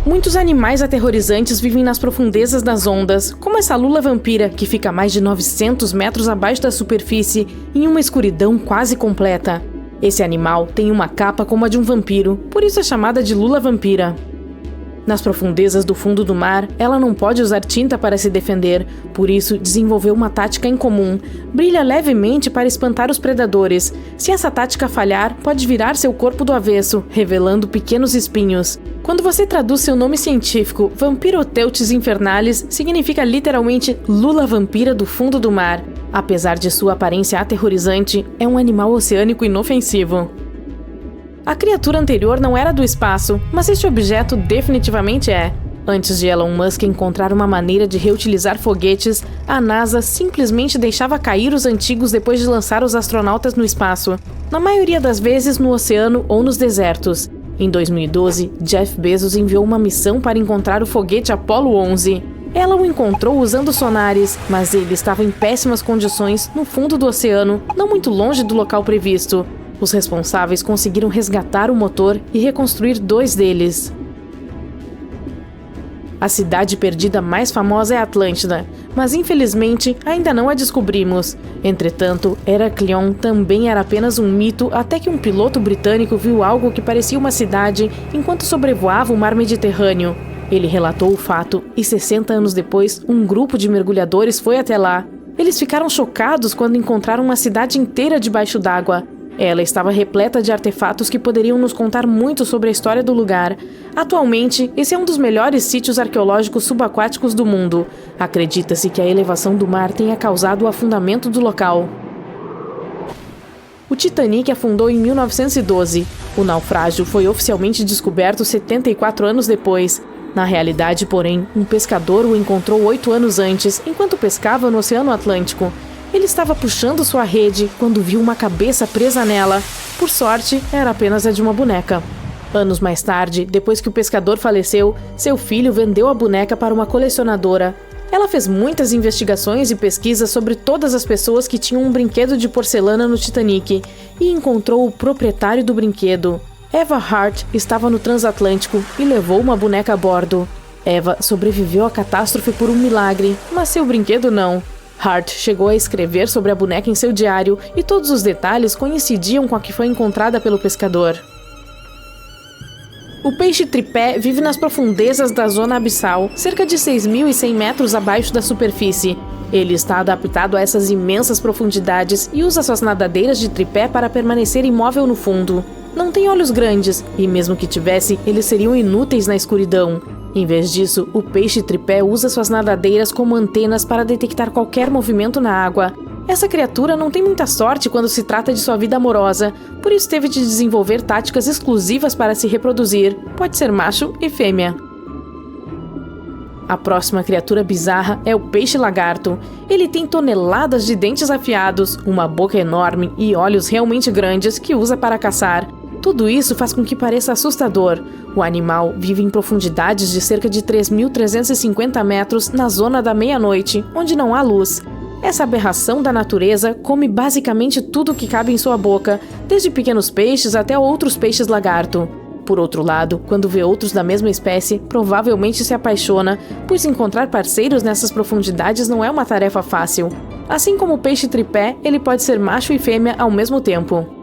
Muitos animais aterrorizantes vivem nas profundezas das ondas, como essa lula vampira, que fica a mais de 900 metros abaixo da superfície, em uma escuridão quase completa. Esse animal tem uma capa como a de um vampiro, por isso é chamada de lula vampira. Nas profundezas do fundo do mar, ela não pode usar tinta para se defender, por isso desenvolveu uma tática incomum. Brilha levemente para espantar os predadores. Se essa tática falhar, pode virar seu corpo do avesso, revelando pequenos espinhos. Quando você traduz seu nome científico, Vampiroteuthis infernalis, significa literalmente lula vampira do fundo do mar. Apesar de sua aparência aterrorizante, é um animal oceânico inofensivo. A criatura anterior não era do espaço, mas este objeto definitivamente é. Antes de Elon Musk encontrar uma maneira de reutilizar foguetes, a NASA simplesmente deixava cair os antigos depois de lançar os astronautas no espaço, na maioria das vezes no oceano ou nos desertos. Em 2012, Jeff Bezos enviou uma missão para encontrar o foguete Apollo 11. Ela o encontrou usando sonares, mas ele estava em péssimas condições no fundo do oceano, não muito longe do local previsto. Os responsáveis conseguiram resgatar o motor e reconstruir 2 deles. A cidade perdida mais famosa é Atlântida, mas infelizmente ainda não a descobrimos. Entretanto, Heraklion também era apenas um mito até que um piloto britânico viu algo que parecia uma cidade enquanto sobrevoava o mar Mediterrâneo. Ele relatou o fato e 60 anos depois, um grupo de mergulhadores foi até lá. Eles ficaram chocados quando encontraram uma cidade inteira debaixo d'água. Ela estava repleta de artefatos que poderiam nos contar muito sobre a história do lugar. Atualmente, esse é um dos melhores sítios arqueológicos subaquáticos do mundo. Acredita-se que a elevação do mar tenha causado o afundamento do local. O Titanic afundou em 1912. O naufrágio foi oficialmente descoberto 74 anos depois. Na realidade, porém, um pescador o encontrou 8 anos antes, enquanto pescava no Oceano Atlântico. Ele estava puxando sua rede quando viu uma cabeça presa nela. Por sorte, era apenas a de uma boneca. Anos mais tarde, depois que o pescador faleceu, seu filho vendeu a boneca para uma colecionadora. Ela fez muitas investigações e pesquisas sobre todas as pessoas que tinham um brinquedo de porcelana no Titanic e encontrou o proprietário do brinquedo. Eva Hart estava no transatlântico e levou uma boneca a bordo. Eva sobreviveu à catástrofe por um milagre, mas seu brinquedo não. Hart chegou a escrever sobre a boneca em seu diário e todos os detalhes coincidiam com a que foi encontrada pelo pescador. O peixe tripé vive nas profundezas da zona abissal, cerca de 6.100 metros abaixo da superfície. Ele está adaptado a essas imensas profundidades e usa suas nadadeiras de tripé para permanecer imóvel no fundo. Não tem olhos grandes, e mesmo que tivesse, eles seriam inúteis na escuridão. Em vez disso, o peixe tripé usa suas nadadeiras como antenas para detectar qualquer movimento na água. Essa criatura não tem muita sorte quando se trata de sua vida amorosa, por isso teve de desenvolver táticas exclusivas para se reproduzir. Pode ser macho e fêmea. A próxima criatura bizarra é o peixe lagarto. Ele tem toneladas de dentes afiados, uma boca enorme e olhos realmente grandes que usa para caçar. Tudo isso faz com que pareça assustador. O animal vive em profundidades de cerca de 3.350 metros na zona da meia-noite, onde não há luz. Essa aberração da natureza come basicamente tudo que cabe em sua boca, desde pequenos peixes até outros peixes lagarto. Por outro lado, quando vê outros da mesma espécie, provavelmente se apaixona, pois encontrar parceiros nessas profundidades não é uma tarefa fácil. Assim como o peixe tripé, ele pode ser macho e fêmea ao mesmo tempo.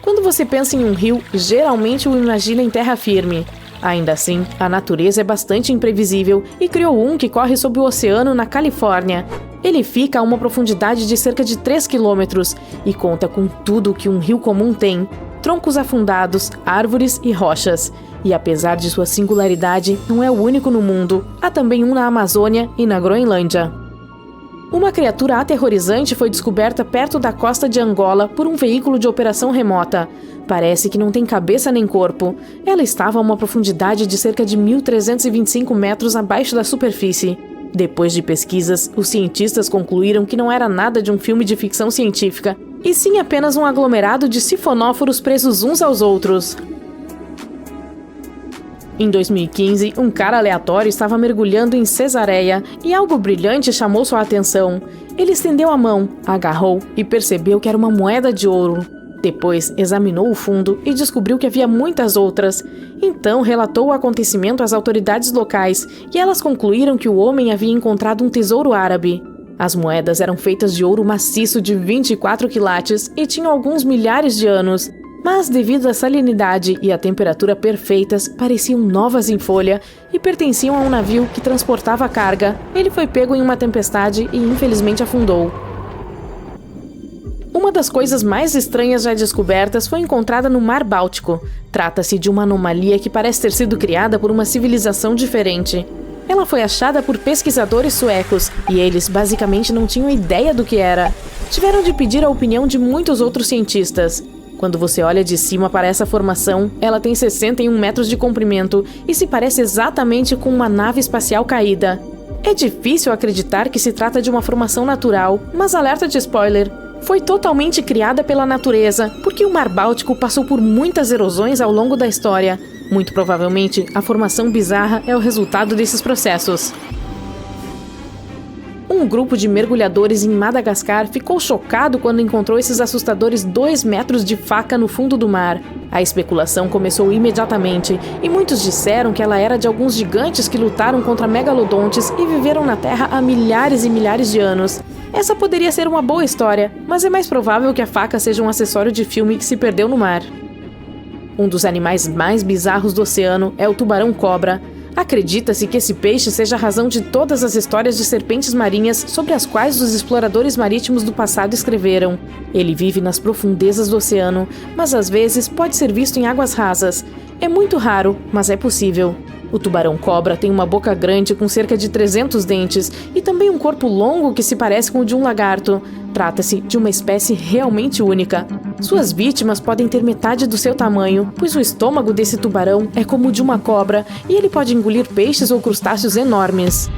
Quando você pensa em um rio, geralmente o imagina em terra firme. Ainda assim, a natureza é bastante imprevisível e criou um que corre sob o oceano na Califórnia. Ele fica a uma profundidade de cerca de 3 quilômetros e conta com tudo o que um rio comum tem: troncos afundados, árvores e rochas. E apesar de sua singularidade, não é o único no mundo. Há também um na Amazônia e na Groenlândia. Uma criatura aterrorizante foi descoberta perto da costa de Angola por um veículo de operação remota. Parece que não tem cabeça nem corpo. Ela estava a uma profundidade de cerca de 1.325 metros abaixo da superfície. Depois de pesquisas, os cientistas concluíram que não era nada de um filme de ficção científica, e sim apenas um aglomerado de sifonóforos presos uns aos outros. Em 2015, um cara aleatório estava mergulhando em Cesareia e algo brilhante chamou sua atenção. Ele estendeu a mão, agarrou e percebeu que era uma moeda de ouro. Depois, examinou o fundo e descobriu que havia muitas outras. Então, relatou o acontecimento às autoridades locais e elas concluíram que o homem havia encontrado um tesouro árabe. As moedas eram feitas de ouro maciço de 24 quilates e tinham alguns milhares de anos. Mas, devido à salinidade e à temperatura perfeitas, pareciam novas em folha e pertenciam a um navio que transportava a carga. Ele foi pego em uma tempestade e, infelizmente, afundou. Uma das coisas mais estranhas já descobertas foi encontrada no Mar Báltico. Trata-se de uma anomalia que parece ter sido criada por uma civilização diferente. Ela foi achada por pesquisadores suecos e eles basicamente não tinham ideia do que era. Tiveram de pedir a opinião de muitos outros cientistas. Quando você olha de cima para essa formação, ela tem 61 metros de comprimento e se parece exatamente com uma nave espacial caída. É difícil acreditar que se trata de uma formação natural, mas alerta de spoiler. Foi totalmente criada pela natureza, porque o Mar Báltico passou por muitas erosões ao longo da história. Muito provavelmente, a formação bizarra é o resultado desses processos. Um grupo de mergulhadores em Madagascar ficou chocado quando encontrou esses assustadores 2 metros de faca no fundo do mar. A especulação começou imediatamente, e muitos disseram que ela era de alguns gigantes que lutaram contra megalodontes e viveram na Terra há milhares e milhares de anos. Essa poderia ser uma boa história, mas é mais provável que a faca seja um acessório de filme que se perdeu no mar. Um dos animais mais bizarros do oceano é o tubarão-cobra. Acredita-se que esse peixe seja a razão de todas as histórias de serpentes marinhas sobre as quais os exploradores marítimos do passado escreveram. Ele vive nas profundezas do oceano, mas às vezes pode ser visto em águas rasas. É muito raro, mas é possível. O tubarão-cobra tem uma boca grande com cerca de 300 dentes e também um corpo longo que se parece com o de um lagarto. Trata-se de uma espécie realmente única. Suas vítimas podem ter metade do seu tamanho, pois o estômago desse tubarão é como o de uma cobra e ele pode engolir peixes ou crustáceos enormes.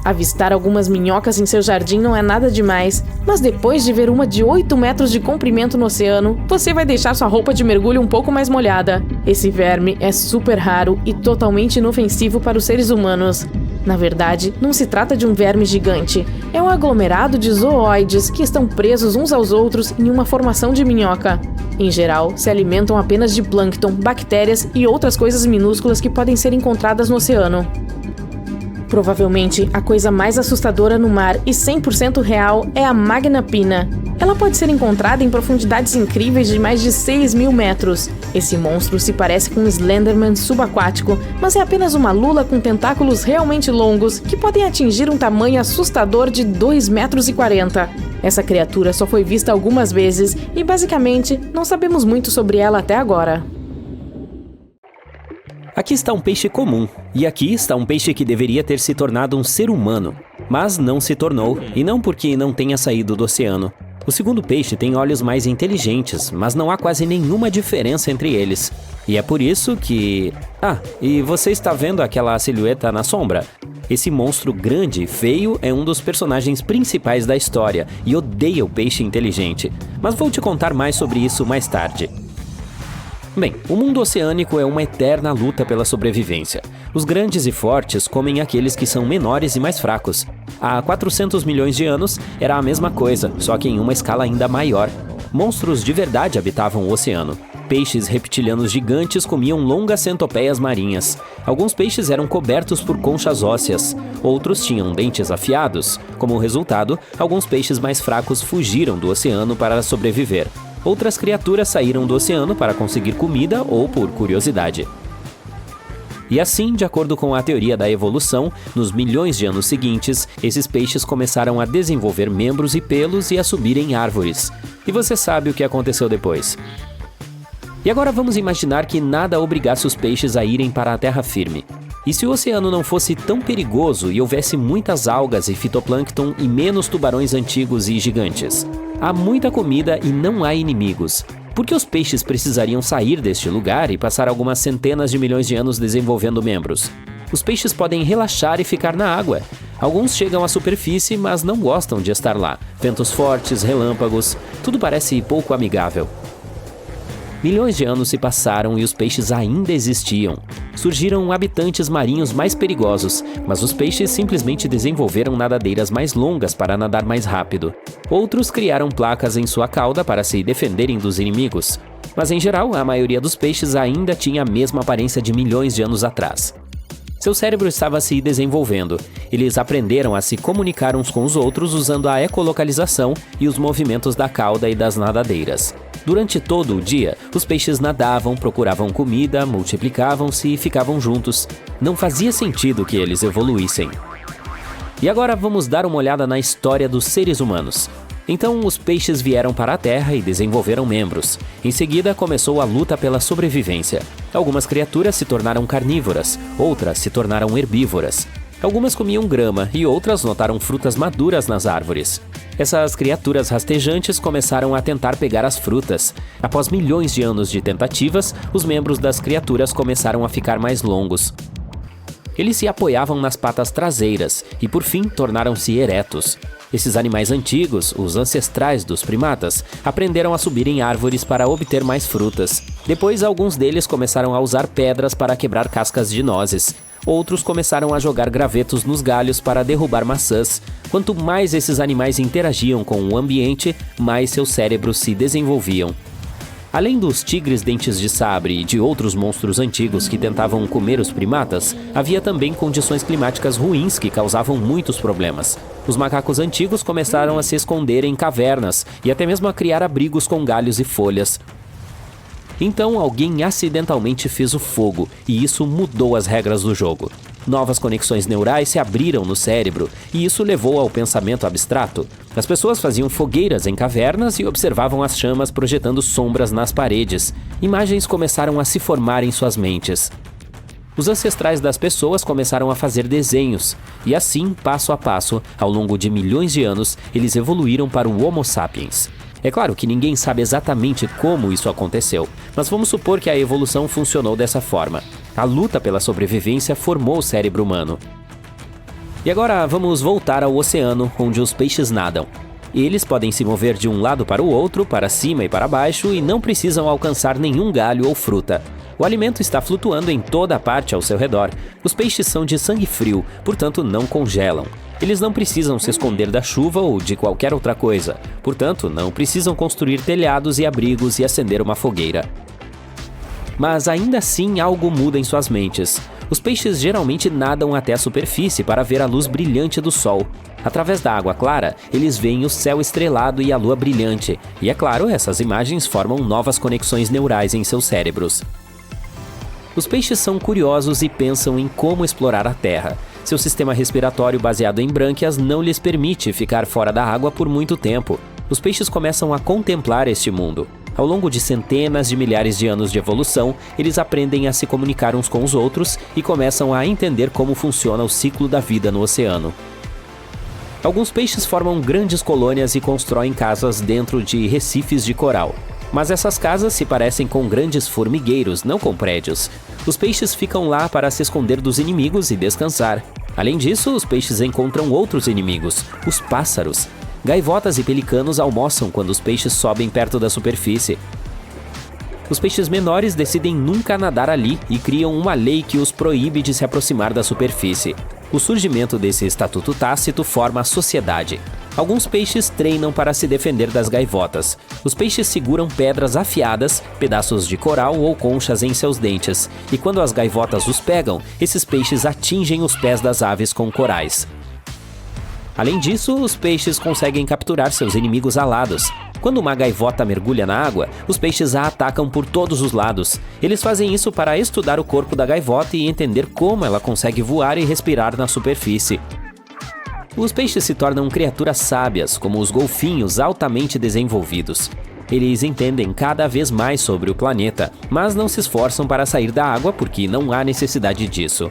Avistar algumas minhocas em seu jardim não é nada demais, mas depois de ver uma de 8 metros de comprimento no oceano, você vai deixar sua roupa de mergulho um pouco mais molhada. Esse verme é super raro e totalmente inofensivo para os seres humanos. Na verdade, não se trata de um verme gigante, é um aglomerado de zooides que estão presos uns aos outros em uma formação de minhoca. Em geral, se alimentam apenas de plâncton, bactérias e outras coisas minúsculas que podem ser encontradas no oceano. Provavelmente, a coisa mais assustadora no mar e 100% real é a Magna Pina. Ela pode ser encontrada em profundidades incríveis de mais de 6.000 metros. Esse monstro se parece com um Slenderman subaquático, mas é apenas uma lula com tentáculos realmente longos que podem atingir um tamanho assustador de 2,40 metros. Essa criatura só foi vista algumas vezes e, basicamente, não sabemos muito sobre ela até agora. Aqui está um peixe comum, e aqui está um peixe que deveria ter se tornado um ser humano, mas não se tornou, e não porque não tenha saído do oceano. O segundo peixe tem olhos mais inteligentes, mas não há quase nenhuma diferença entre eles. E é por isso que... e você está vendo aquela silhueta na sombra? Esse monstro grande e feio é um dos personagens principais da história, e odeia o peixe inteligente. Mas vou te contar mais sobre isso mais tarde. Bem, o mundo oceânico é uma eterna luta pela sobrevivência. Os grandes e fortes comem aqueles que são menores e mais fracos. Há 400 milhões de anos era a mesma coisa, só que em uma escala ainda maior. Monstros de verdade habitavam o oceano. Peixes reptilianos gigantes comiam longas centopeias marinhas. Alguns peixes eram cobertos por conchas ósseas. Outros tinham dentes afiados. Como resultado, alguns peixes mais fracos fugiram do oceano para sobreviver. Outras criaturas saíram do oceano para conseguir comida ou por curiosidade. E assim, de acordo com a teoria da evolução, nos milhões de anos seguintes, esses peixes começaram a desenvolver membros e pelos e a subir em árvores. E você sabe o que aconteceu depois. E agora vamos imaginar que nada obrigasse os peixes a irem para a terra firme. E se o oceano não fosse tão perigoso e houvesse muitas algas e fitoplâncton e menos tubarões antigos e gigantes? Há muita comida e não há inimigos. Por que os peixes precisariam sair deste lugar e passar algumas centenas de milhões de anos desenvolvendo membros? Os peixes podem relaxar e ficar na água. Alguns chegam à superfície, mas não gostam de estar lá. Ventos fortes, relâmpagos, tudo parece pouco amigável. Milhões de anos se passaram e os peixes ainda existiam. Surgiram habitantes marinhos mais perigosos, mas os peixes simplesmente desenvolveram nadadeiras mais longas para nadar mais rápido. Outros criaram placas em sua cauda para se defenderem dos inimigos. Mas em geral, a maioria dos peixes ainda tinha a mesma aparência de milhões de anos atrás. Seu cérebro estava se desenvolvendo. Eles aprenderam a se comunicar uns com os outros usando a ecolocalização e os movimentos da cauda e das nadadeiras. Durante todo o dia, os peixes nadavam, procuravam comida, multiplicavam-se e ficavam juntos. Não fazia sentido que eles evoluíssem. E agora vamos dar uma olhada na história dos seres humanos. Então, os peixes vieram para a Terra e desenvolveram membros. Em seguida, começou a luta pela sobrevivência. Algumas criaturas se tornaram carnívoras, outras se tornaram herbívoras. Algumas comiam grama e outras notaram frutas maduras nas árvores. Essas criaturas rastejantes começaram a tentar pegar as frutas. Após milhões de anos de tentativas, os membros das criaturas começaram a ficar mais longos. Eles se apoiavam nas patas traseiras e, por fim, tornaram-se eretos. Esses animais antigos, os ancestrais dos primatas, aprenderam a subir em árvores para obter mais frutas. Depois, alguns deles começaram a usar pedras para quebrar cascas de nozes. Outros começaram a jogar gravetos nos galhos para derrubar maçãs. Quanto mais esses animais interagiam com o ambiente, mais seus cérebros se desenvolviam. Além dos tigres dentes de sabre e de outros monstros antigos que tentavam comer os primatas, havia também condições climáticas ruins que causavam muitos problemas. Os macacos antigos começaram a se esconder em cavernas e até mesmo a criar abrigos com galhos e folhas. Então alguém acidentalmente fez o fogo, e isso mudou as regras do jogo. Novas conexões neurais se abriram no cérebro, e isso levou ao pensamento abstrato. As pessoas faziam fogueiras em cavernas e observavam as chamas projetando sombras nas paredes. Imagens começaram a se formar em suas mentes. Os ancestrais das pessoas começaram a fazer desenhos, e assim, passo a passo, ao longo de milhões de anos, eles evoluíram para o Homo sapiens. É claro que ninguém sabe exatamente como isso aconteceu, mas vamos supor que a evolução funcionou dessa forma. A luta pela sobrevivência formou o cérebro humano. E agora vamos voltar ao oceano, onde os peixes nadam. Eles podem se mover de um lado para o outro, para cima e para baixo, e não precisam alcançar nenhum galho ou fruta. O alimento está flutuando em toda a parte ao seu redor. Os peixes são de sangue frio, portanto não congelam. Eles não precisam se esconder da chuva ou de qualquer outra coisa, portanto não precisam construir telhados e abrigos e acender uma fogueira. Mas ainda assim algo muda em suas mentes. Os peixes geralmente nadam até a superfície para ver a luz brilhante do sol. Através da água clara, eles veem o céu estrelado e a lua brilhante, e é claro, essas imagens formam novas conexões neurais em seus cérebros. Os peixes são curiosos e pensam em como explorar a Terra. Seu sistema respiratório baseado em brânquias não lhes permite ficar fora da água por muito tempo. Os peixes começam a contemplar este mundo. Ao longo de centenas de milhares de anos de evolução, eles aprendem a se comunicar uns com os outros e começam a entender como funciona o ciclo da vida no oceano. Alguns peixes formam grandes colônias e constroem casas dentro de recifes de coral. Mas essas casas se parecem com grandes formigueiros, não com prédios. Os peixes ficam lá para se esconder dos inimigos e descansar. Além disso, os peixes encontram outros inimigos, os pássaros. Gaivotas e pelicanos almoçam quando os peixes sobem perto da superfície. Os peixes menores decidem nunca nadar ali e criam uma lei que os proíbe de se aproximar da superfície. O surgimento desse estatuto tácito forma a sociedade. Alguns peixes treinam para se defender das gaivotas. Os peixes seguram pedras afiadas, pedaços de coral ou conchas em seus dentes, e quando as gaivotas os pegam, esses peixes atingem os pés das aves com corais. Além disso, os peixes conseguem capturar seus inimigos alados. Quando uma gaivota mergulha na água, os peixes a atacam por todos os lados. Eles fazem isso para estudar o corpo da gaivota e entender como ela consegue voar e respirar na superfície. Os peixes se tornam criaturas sábias, como os golfinhos altamente desenvolvidos. Eles entendem cada vez mais sobre o planeta, mas não se esforçam para sair da água porque não há necessidade disso.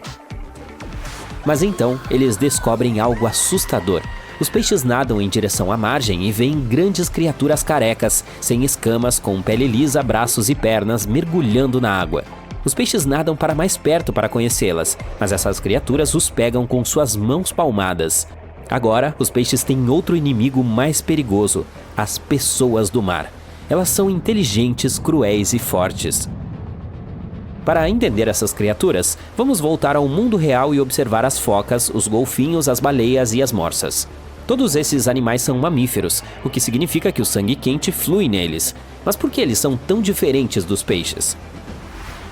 Mas então, eles descobrem algo assustador. Os peixes nadam em direção à margem e veem grandes criaturas carecas, sem escamas, com pele lisa, braços e pernas, mergulhando na água. Os peixes nadam para mais perto para conhecê-las, mas essas criaturas os pegam com suas mãos palmadas. Agora, os peixes têm outro inimigo mais perigoso, as pessoas do mar. Elas são inteligentes, cruéis e fortes. Para entender essas criaturas, vamos voltar ao mundo real e observar as focas, os golfinhos, as baleias e as morsas. Todos esses animais são mamíferos, o que significa que o sangue quente flui neles. Mas por que eles são tão diferentes dos peixes?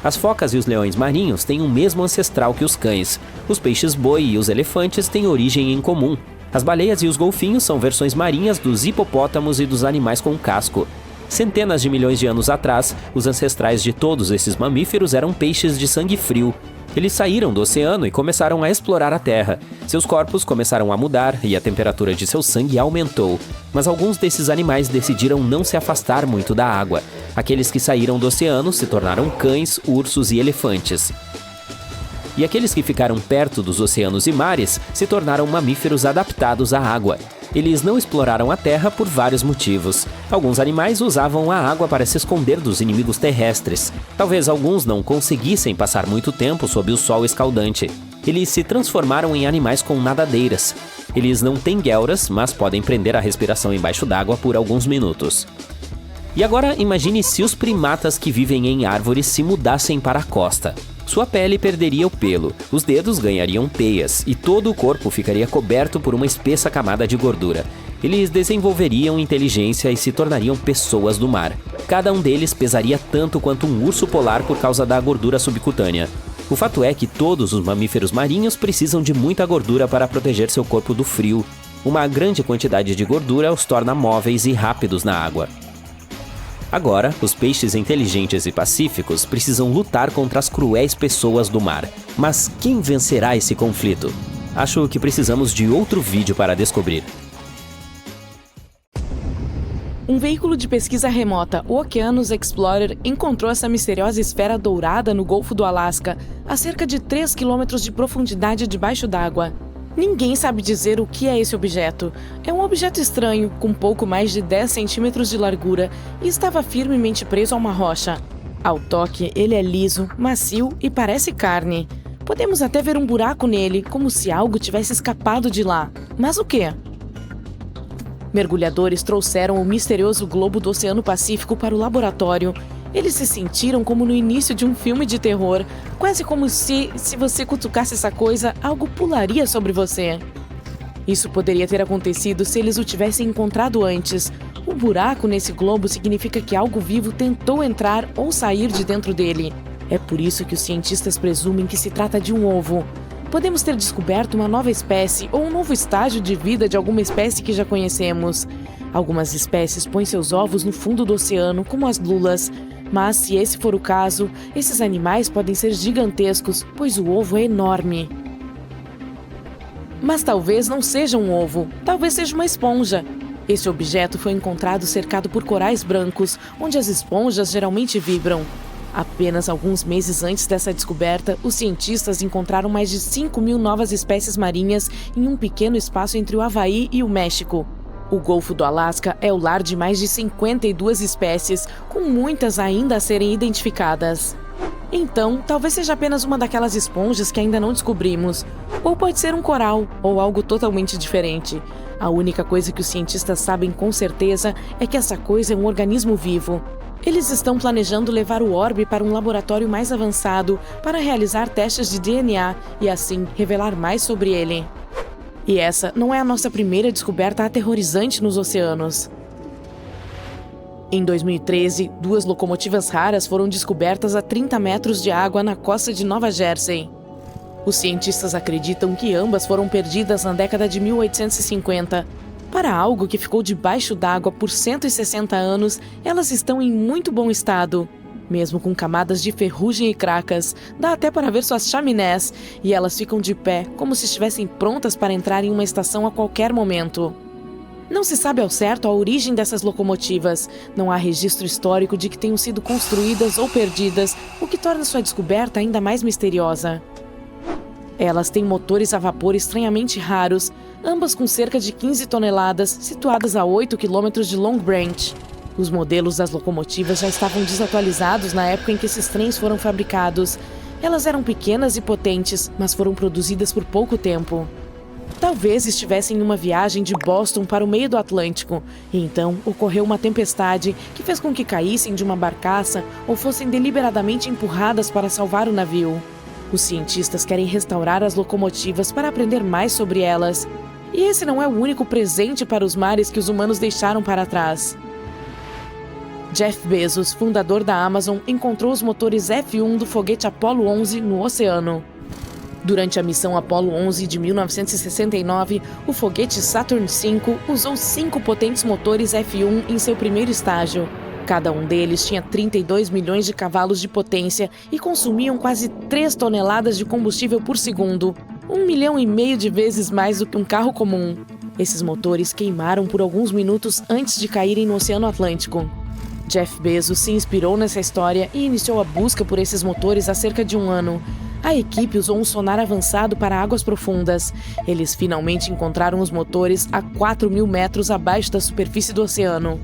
As focas e os leões marinhos têm o mesmo ancestral que os cães. Os peixes-boi e os elefantes têm origem em comum. As baleias e os golfinhos são versões marinhas dos hipopótamos e dos animais com casco. Centenas de milhões de anos atrás, os ancestrais de todos esses mamíferos eram peixes de sangue frio. Eles saíram do oceano e começaram a explorar a Terra. Seus corpos começaram a mudar e a temperatura de seu sangue aumentou. Mas alguns desses animais decidiram não se afastar muito da água. Aqueles que saíram do oceano se tornaram cães, ursos e elefantes. E aqueles que ficaram perto dos oceanos e mares se tornaram mamíferos adaptados à água. Eles não exploraram a Terra por vários motivos. Alguns animais usavam a água para se esconder dos inimigos terrestres. Talvez alguns não conseguissem passar muito tempo sob o sol escaldante. Eles se transformaram em animais com nadadeiras. Eles não têm guelras, mas podem prender a respiração embaixo d'água por alguns minutos. E agora imagine se os primatas que vivem em árvores se mudassem para a costa. Sua pele perderia o pelo, os dedos ganhariam teias e todo o corpo ficaria coberto por uma espessa camada de gordura. Eles desenvolveriam inteligência e se tornariam pessoas do mar. Cada um deles pesaria tanto quanto um urso polar por causa da gordura subcutânea. O fato é que todos os mamíferos marinhos precisam de muita gordura para proteger seu corpo do frio. Uma grande quantidade de gordura os torna móveis e rápidos na água. Agora, os peixes inteligentes e pacíficos precisam lutar contra as cruéis pessoas do mar. Mas quem vencerá esse conflito? Acho que precisamos de outro vídeo para descobrir. Um veículo de pesquisa remota, o Oceanus Explorer, encontrou essa misteriosa esfera dourada no Golfo do Alasca, a cerca de 3 quilômetros de profundidade debaixo d'água. Ninguém sabe dizer o que é esse objeto. É um objeto estranho, com pouco mais de 10 centímetros de largura e estava firmemente preso a uma rocha. Ao toque, ele é liso, macio e parece carne. Podemos até ver um buraco nele, como se algo tivesse escapado de lá. Mas o quê? Mergulhadores trouxeram o misterioso globo do Oceano Pacífico para o laboratório. Eles se sentiram como no início de um filme de terror, quase como se você cutucasse essa coisa, algo pularia sobre você. Isso poderia ter acontecido se eles o tivessem encontrado antes. O buraco nesse globo significa que algo vivo tentou entrar ou sair de dentro dele. É por isso que os cientistas presumem que se trata de um ovo. Podemos ter descoberto uma nova espécie ou um novo estágio de vida de alguma espécie que já conhecemos. Algumas espécies põem seus ovos no fundo do oceano, como as lulas. Mas, se esse for o caso, esses animais podem ser gigantescos, pois o ovo é enorme. Mas talvez não seja um ovo, talvez seja uma esponja. Esse objeto foi encontrado cercado por corais brancos, onde as esponjas geralmente vibram. Apenas alguns meses antes dessa descoberta, os cientistas encontraram mais de 5.000 novas espécies marinhas em um pequeno espaço entre o Havaí e o México. O Golfo do Alasca é o lar de mais de 52 espécies, com muitas ainda a serem identificadas. Então, talvez seja apenas uma daquelas esponjas que ainda não descobrimos. Ou pode ser um coral, ou algo totalmente diferente. A única coisa que os cientistas sabem com certeza é que essa coisa é um organismo vivo. Eles estão planejando levar o orbe para um laboratório mais avançado para realizar testes de DNA e assim revelar mais sobre ele. E essa não é a nossa primeira descoberta aterrorizante nos oceanos. Em 2013, 2 locomotivas raras foram descobertas a 30 metros de água na costa de Nova Jersey. Os cientistas acreditam que ambas foram perdidas na década de 1850. Para algo que ficou debaixo d'água por 160 anos, elas estão em muito bom estado. Mesmo com camadas de ferrugem e cracas, dá até para ver suas chaminés, e elas ficam de pé, como se estivessem prontas para entrar em uma estação a qualquer momento. Não se sabe ao certo a origem dessas locomotivas, não há registro histórico de que tenham sido construídas ou perdidas, o que torna sua descoberta ainda mais misteriosa. Elas têm motores a vapor estranhamente raros, ambas com cerca de 15 toneladas, situadas a 8 quilômetros de Long Branch. Os modelos das locomotivas já estavam desatualizados na época em que esses trens foram fabricados. Elas eram pequenas e potentes, mas foram produzidas por pouco tempo. Talvez estivessem em uma viagem de Boston para o meio do Atlântico, e então ocorreu uma tempestade que fez com que caíssem de uma barcaça ou fossem deliberadamente empurradas para salvar o navio. Os cientistas querem restaurar as locomotivas para aprender mais sobre elas. E esse não é o único presente para os mares que os humanos deixaram para trás. Jeff Bezos, fundador da Amazon, encontrou os motores F-1 do foguete Apollo 11 no oceano. Durante a missão Apollo 11 de 1969, o foguete Saturn V usou 5 potentes motores F-1 em seu primeiro estágio. Cada um deles tinha 32 milhões de cavalos de potência e consumiam quase 3 toneladas de combustível por segundo, 1,5 milhão de vezes mais do que um carro comum. Esses motores queimaram por alguns minutos antes de caírem no Oceano Atlântico. Jeff Bezos se inspirou nessa história e iniciou a busca por esses motores há cerca de um ano. A equipe usou um sonar avançado para águas profundas. Eles finalmente encontraram os motores a 4.000 metros abaixo da superfície do oceano.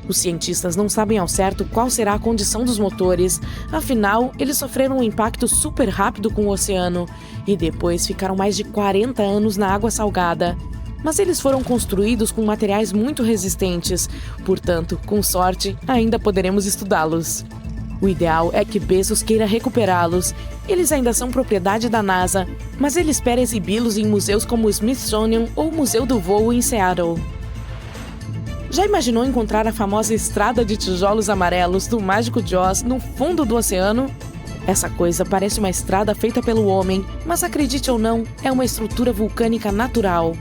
Os cientistas não sabem ao certo qual será a condição dos motores, afinal, eles sofreram um impacto super rápido com o oceano e depois ficaram mais de 40 anos na água salgada. Mas eles foram construídos com materiais muito resistentes, portanto, com sorte, ainda poderemos estudá-los. O ideal é que Bezos queira recuperá-los. Eles ainda são propriedade da NASA, mas ele espera exibi-los em museus como o Smithsonian ou o Museu do Voo em Seattle. Já imaginou encontrar a famosa estrada de tijolos amarelos do Mágico de Oz no fundo do oceano? Essa coisa parece uma estrada feita pelo homem, mas acredite ou não, é uma estrutura vulcânica natural.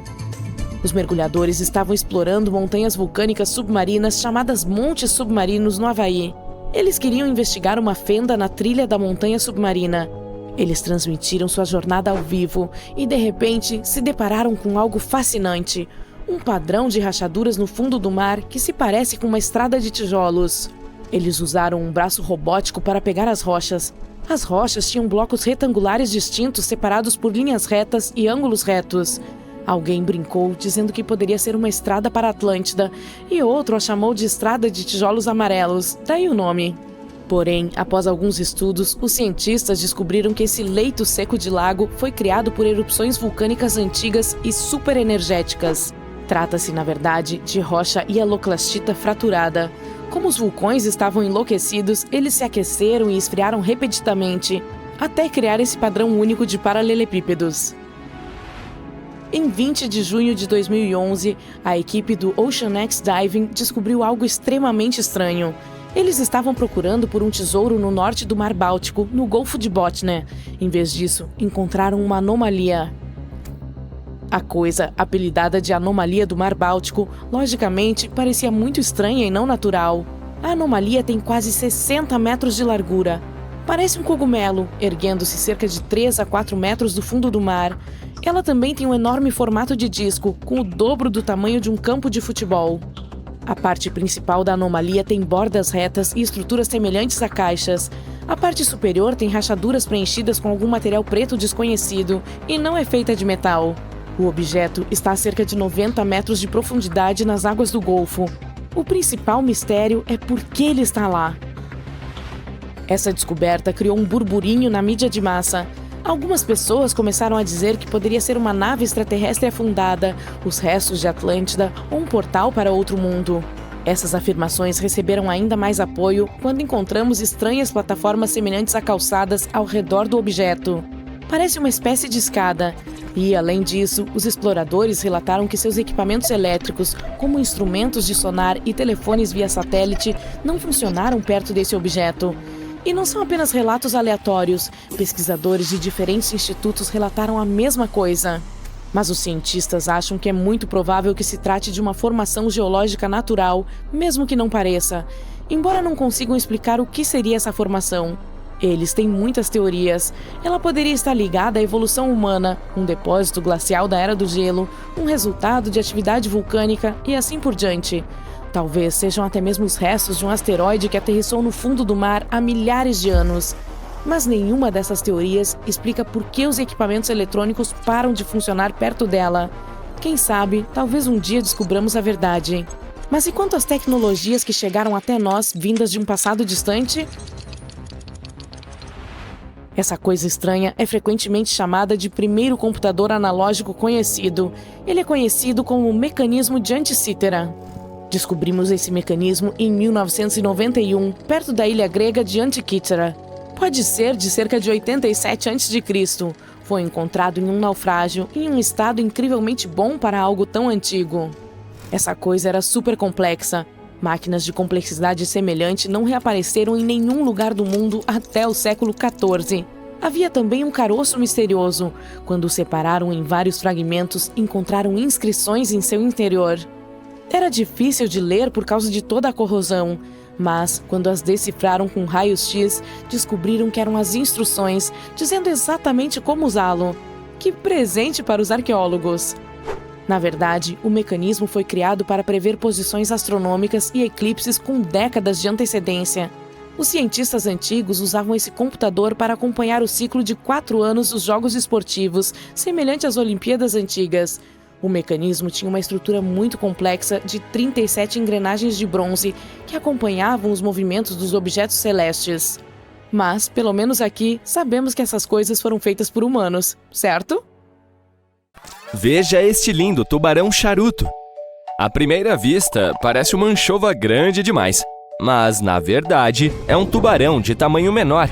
Os mergulhadores estavam explorando montanhas vulcânicas submarinas chamadas Montes Submarinos no Havaí. Eles queriam investigar uma fenda na trilha da montanha submarina. Eles transmitiram sua jornada ao vivo e, de repente, se depararam com algo fascinante. Um padrão de rachaduras no fundo do mar que se parece com uma estrada de tijolos. Eles usaram um braço robótico para pegar as rochas. As rochas tinham blocos retangulares distintos separados por linhas retas e ângulos retos. Alguém brincou dizendo que poderia ser uma estrada para a Atlântida e outro a chamou de estrada de tijolos amarelos, daí o nome. Porém, após alguns estudos, os cientistas descobriram que esse leito seco de lago foi criado por erupções vulcânicas antigas e superenergéticas. Trata-se, na verdade, de rocha hialoclastita fraturada. Como os vulcões estavam enlouquecidos, eles se aqueceram e esfriaram repetidamente, até criar esse padrão único de paralelepípedos. Em 20 de junho de 2011, a equipe do OceanX Diving descobriu algo extremamente estranho. Eles estavam procurando por um tesouro no norte do Mar Báltico, no Golfo de Botnia. Em vez disso, encontraram uma anomalia. A coisa, apelidada de Anomalia do Mar Báltico, logicamente parecia muito estranha e não natural. A anomalia tem quase 60 metros de largura. Parece um cogumelo, erguendo-se cerca de 3 a 4 metros do fundo do mar. Ela também tem um enorme formato de disco, com o dobro do tamanho de um campo de futebol. A parte principal da anomalia tem bordas retas e estruturas semelhantes a caixas. A parte superior tem rachaduras preenchidas com algum material preto desconhecido e não é feita de metal. O objeto está a cerca de 90 metros de profundidade nas águas do Golfo. O principal mistério é por que ele está lá. Essa descoberta criou um burburinho na mídia de massa. Algumas pessoas começaram a dizer que poderia ser uma nave extraterrestre afundada, os restos de Atlântida ou um portal para outro mundo. Essas afirmações receberam ainda mais apoio quando encontramos estranhas plataformas semelhantes a calçadas ao redor do objeto. Parece uma espécie de escada. E, além disso, os exploradores relataram que seus equipamentos elétricos, como instrumentos de sonar e telefones via satélite, não funcionaram perto desse objeto. E não são apenas relatos aleatórios. Pesquisadores de diferentes institutos relataram a mesma coisa. Mas os cientistas acham que é muito provável que se trate de uma formação geológica natural, mesmo que não pareça. Embora não consigam explicar o que seria essa formação. Eles têm muitas teorias. Ela poderia estar ligada à evolução humana, um depósito glacial da Era do Gelo, um resultado de atividade vulcânica e assim por diante. Talvez sejam até mesmo os restos de um asteroide que aterrissou no fundo do mar há milhares de anos. Mas nenhuma dessas teorias explica por que os equipamentos eletrônicos param de funcionar perto dela. Quem sabe, talvez um dia descobramos a verdade. Mas e quanto às tecnologias que chegaram até nós, vindas de um passado distante? Essa coisa estranha é frequentemente chamada de primeiro computador analógico conhecido. Ele é conhecido como o mecanismo de Anticythera. Descobrimos esse mecanismo em 1991, perto da ilha grega de Antikythera. Pode ser de cerca de 87 a.C. Foi encontrado em um naufrágio, em um estado incrivelmente bom para algo tão antigo. Essa coisa era super complexa. Máquinas de complexidade semelhante não reapareceram em nenhum lugar do mundo até o século XIV. Havia também um caroço misterioso. Quando o separaram em vários fragmentos, encontraram inscrições em seu interior. Era difícil de ler por causa de toda a corrosão, mas, quando as decifraram com raios-x, descobriram que eram as instruções, dizendo exatamente como usá-lo. Que presente para os arqueólogos! Na verdade, o mecanismo foi criado para prever posições astronômicas e eclipses com décadas de antecedência. Os cientistas antigos usavam esse computador para acompanhar o ciclo de 4 anos dos jogos esportivos, semelhante às Olimpíadas antigas. O mecanismo tinha uma estrutura muito complexa de 37 engrenagens de bronze que acompanhavam os movimentos dos objetos celestes. Mas, pelo menos aqui, sabemos que essas coisas foram feitas por humanos, certo? Veja este lindo tubarão charuto. À primeira vista, parece uma anchova grande demais, mas, na verdade, é um tubarão de tamanho menor.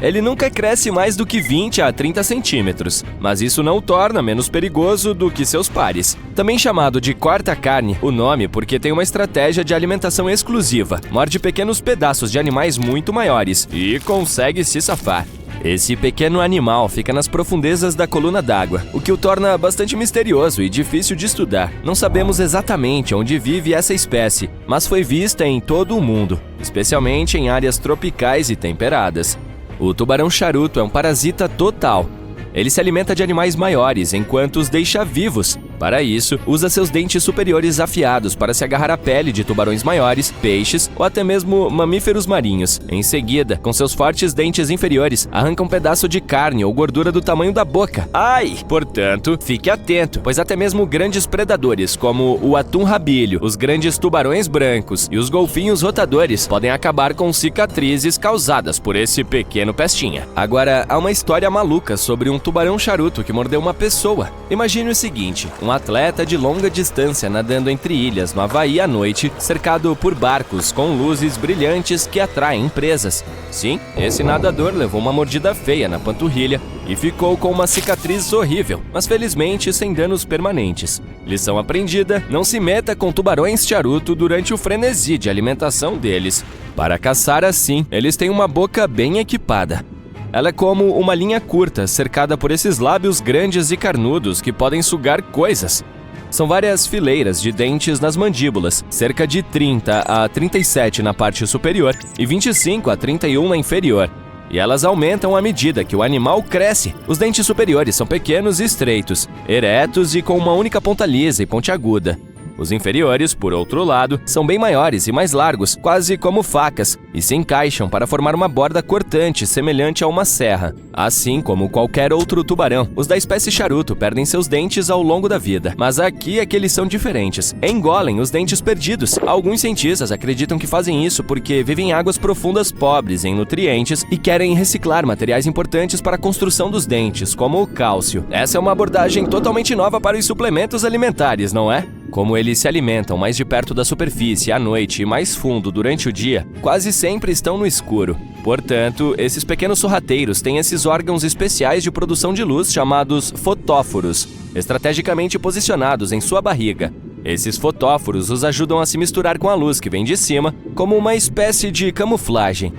Ele nunca cresce mais do que 20 a 30 centímetros, mas isso não o torna menos perigoso do que seus pares. Também chamado de corta-carne, o nome porque tem uma estratégia de alimentação exclusiva, morde pequenos pedaços de animais muito maiores e consegue se safar. Esse pequeno animal fica nas profundezas da coluna d'água, o que o torna bastante misterioso e difícil de estudar. Não sabemos exatamente onde vive essa espécie, mas foi vista em todo o mundo, especialmente em áreas tropicais e temperadas. O tubarão charuto é um parasita total. Ele se alimenta de animais maiores enquanto os deixa vivos. Para isso, usa seus dentes superiores afiados para se agarrar à pele de tubarões maiores, peixes ou até mesmo mamíferos marinhos. Em seguida, com seus fortes dentes inferiores, arranca um pedaço de carne ou gordura do tamanho da boca. Ai! Portanto, fique atento, pois até mesmo grandes predadores, como o atum-rabilho, os grandes tubarões brancos e os golfinhos rotadores, podem acabar com cicatrizes causadas por esse pequeno pestinha. Agora, há uma história maluca sobre um tubarão charuto que mordeu uma pessoa. Imagine o seguinte: um atleta de longa distância nadando entre ilhas no Havaí à noite, cercado por barcos com luzes brilhantes que atraem presas. Sim, esse nadador levou uma mordida feia na panturrilha e ficou com uma cicatriz horrível, mas felizmente sem danos permanentes. Lição aprendida: não se meta com tubarões charuto durante o frenesi de alimentação deles. Para caçar assim, eles têm uma boca bem equipada. Ela é como uma linha curta, cercada por esses lábios grandes e carnudos que podem sugar coisas. São várias fileiras de dentes nas mandíbulas, cerca de 30 a 37 na parte superior e 25 a 31 na inferior. E elas aumentam à medida que o animal cresce. Os dentes superiores são pequenos e estreitos, eretos e com uma única ponta lisa e pontiaguda. Os inferiores, por outro lado, são bem maiores e mais largos, quase como facas, e se encaixam para formar uma borda cortante semelhante a uma serra. Assim como qualquer outro tubarão, os da espécie charuto perdem seus dentes ao longo da vida, mas aqui é que eles são diferentes. Engolem os dentes perdidos. Alguns cientistas acreditam que fazem isso porque vivem em águas profundas pobres em nutrientes e querem reciclar materiais importantes para a construção dos dentes, como o cálcio. Essa é uma abordagem totalmente nova para os suplementos alimentares, não é? Como eles se alimentam mais de perto da superfície à noite e mais fundo durante o dia, quase sempre estão no escuro. Portanto, esses pequenos sorrateiros têm esses órgãos especiais de produção de luz chamados fotóforos, estrategicamente posicionados em sua barriga. Esses fotóforos os ajudam a se misturar com a luz que vem de cima, como uma espécie de camuflagem.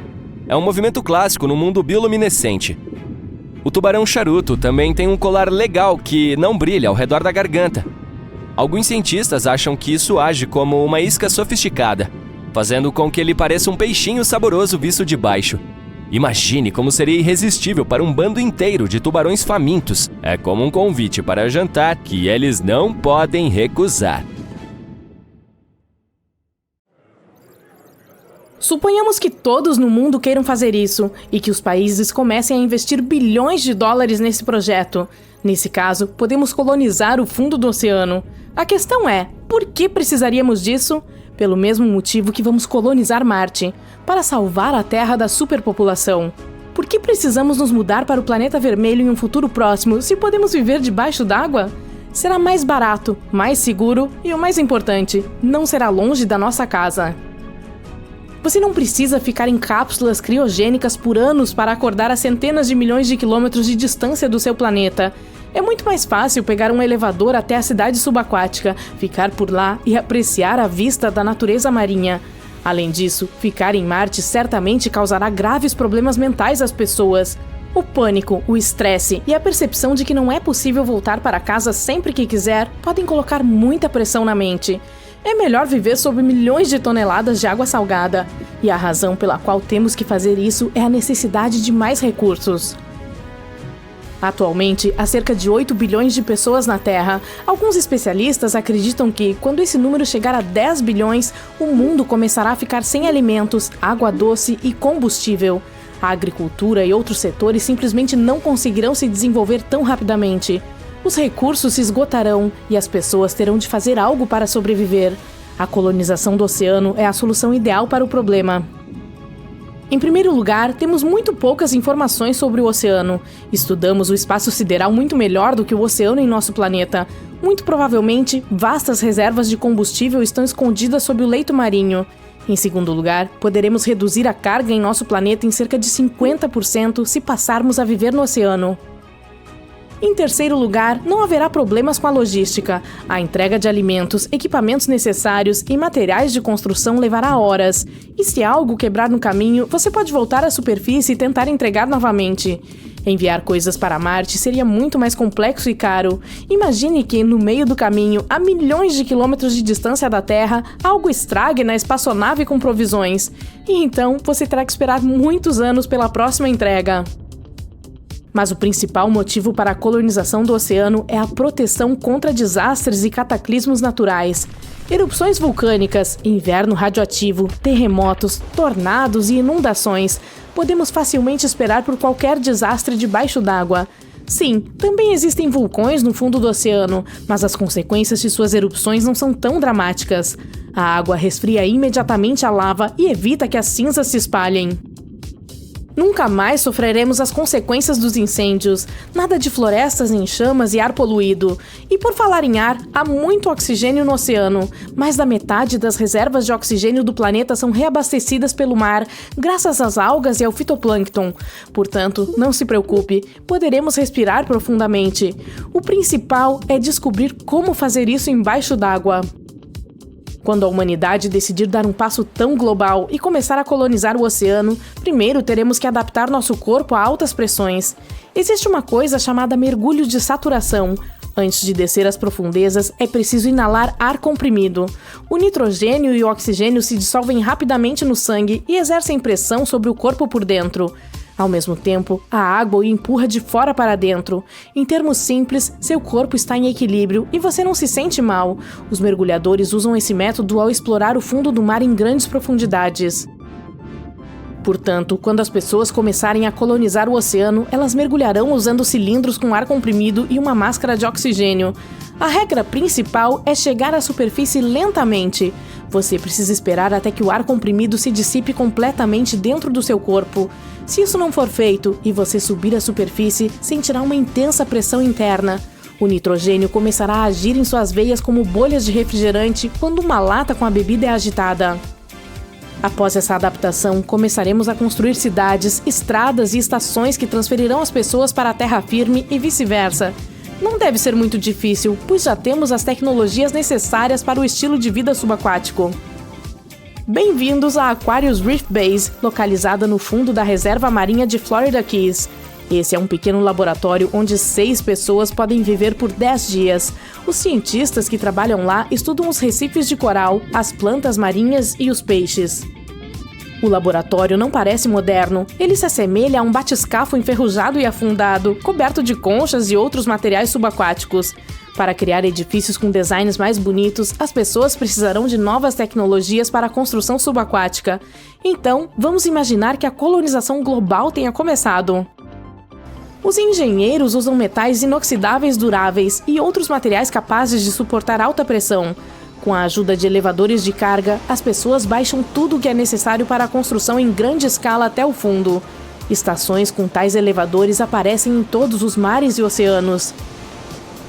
É um movimento clássico no mundo bioluminescente. O tubarão charuto também tem um colar legal que não brilha ao redor da garganta. Alguns cientistas acham que isso age como uma isca sofisticada, fazendo com que ele pareça um peixinho saboroso visto de baixo. Imagine como seria irresistível para um bando inteiro de tubarões famintos. É como um convite para jantar que eles não podem recusar. Suponhamos que todos no mundo queiram fazer isso e que os países comecem a investir bilhões de dólares nesse projeto. Nesse caso, podemos colonizar o fundo do oceano. A questão é, por que precisaríamos disso? Pelo mesmo motivo que vamos colonizar Marte, para salvar a Terra da superpopulação. Por que precisamos nos mudar para o planeta vermelho em um futuro próximo se podemos viver debaixo d'água? Será mais barato, mais seguro e, o mais importante, não será longe da nossa casa. Você não precisa ficar em cápsulas criogênicas por anos para acordar a centenas de milhões de quilômetros de distância do seu planeta. É muito mais fácil pegar um elevador até a cidade subaquática, ficar por lá e apreciar a vista da natureza marinha. Além disso, ficar em Marte certamente causará graves problemas mentais às pessoas. O pânico, o estresse e a percepção de que não é possível voltar para casa sempre que quiser podem colocar muita pressão na mente. É melhor viver sob milhões de toneladas de água salgada. E a razão pela qual temos que fazer isso é a necessidade de mais recursos. Atualmente, há cerca de 8 bilhões de pessoas na Terra. Alguns especialistas acreditam que, quando esse número chegar a 10 bilhões, o mundo começará a ficar sem alimentos, água doce e combustível. A agricultura e outros setores simplesmente não conseguirão se desenvolver tão rapidamente. Os recursos se esgotarão e as pessoas terão de fazer algo para sobreviver. A colonização do oceano é a solução ideal para o problema. Em primeiro lugar, temos muito poucas informações sobre o oceano. Estudamos o espaço sideral muito melhor do que o oceano em nosso planeta. Muito provavelmente, vastas reservas de combustível estão escondidas sob o leito marinho. Em segundo lugar, poderemos reduzir a carga em nosso planeta em cerca de 50% se passarmos a viver no oceano. Em terceiro lugar, não haverá problemas com a logística. A entrega de alimentos, equipamentos necessários e materiais de construção levará horas. E se algo quebrar no caminho, você pode voltar à superfície e tentar entregar novamente. Enviar coisas para Marte seria muito mais complexo e caro. Imagine que, no meio do caminho, a milhões de quilômetros de distância da Terra, algo estrague na espaçonave com provisões. E então, você terá que esperar muitos anos pela próxima entrega. Mas o principal motivo para a colonização do oceano é a proteção contra desastres e cataclismos naturais. Erupções vulcânicas, inverno radioativo, terremotos, tornados e inundações. Podemos facilmente esperar por qualquer desastre debaixo d'água. Sim, também existem vulcões no fundo do oceano, mas as consequências de suas erupções não são tão dramáticas. A água resfria imediatamente a lava e evita que as cinzas se espalhem. Nunca mais sofreremos as consequências dos incêndios, nada de florestas em chamas e ar poluído. E por falar em ar, há muito oxigênio no oceano. Mais da metade das reservas de oxigênio do planeta são reabastecidas pelo mar, graças às algas e ao fitoplâncton. Portanto, não se preocupe, poderemos respirar profundamente. O principal é descobrir como fazer isso embaixo d'água. Quando a humanidade decidir dar um passo tão global e começar a colonizar o oceano, primeiro teremos que adaptar nosso corpo a altas pressões. Existe uma coisa chamada mergulho de saturação. Antes de descer às profundezas, é preciso inalar ar comprimido. O nitrogênio e o oxigênio se dissolvem rapidamente no sangue e exercem pressão sobre o corpo por dentro. Ao mesmo tempo, a água o empurra de fora para dentro. Em termos simples, seu corpo está em equilíbrio e você não se sente mal. Os mergulhadores usam esse método ao explorar o fundo do mar em grandes profundidades. Portanto, quando as pessoas começarem a colonizar o oceano, elas mergulharão usando cilindros com ar comprimido e uma máscara de oxigênio. A regra principal é chegar à superfície lentamente. Você precisa esperar até que o ar comprimido se dissipe completamente dentro do seu corpo. Se isso não for feito e você subir à superfície, sentirá uma intensa pressão interna. O nitrogênio começará a agir em suas veias como bolhas de refrigerante quando uma lata com a bebida é agitada. Após essa adaptação, começaremos a construir cidades, estradas e estações que transferirão as pessoas para a terra firme e vice-versa. Não deve ser muito difícil, pois já temos as tecnologias necessárias para o estilo de vida subaquático. Bem-vindos à Aquarius Reef Base, localizada no fundo da reserva marinha de Florida Keys. Esse é um pequeno laboratório onde 6 pessoas podem viver por 10 dias. Os cientistas que trabalham lá estudam os recifes de coral, as plantas marinhas e os peixes. O laboratório não parece moderno. Ele se assemelha a um batiscafo enferrujado e afundado, coberto de conchas e outros materiais subaquáticos. Para criar edifícios com designs mais bonitos, as pessoas precisarão de novas tecnologias para a construção subaquática. Então, vamos imaginar que a colonização global tenha começado. Os engenheiros usam metais inoxidáveis duráveis e outros materiais capazes de suportar alta pressão. Com a ajuda de elevadores de carga, as pessoas baixam tudo o que é necessário para a construção em grande escala até o fundo. Estações com tais elevadores aparecem em todos os mares e oceanos.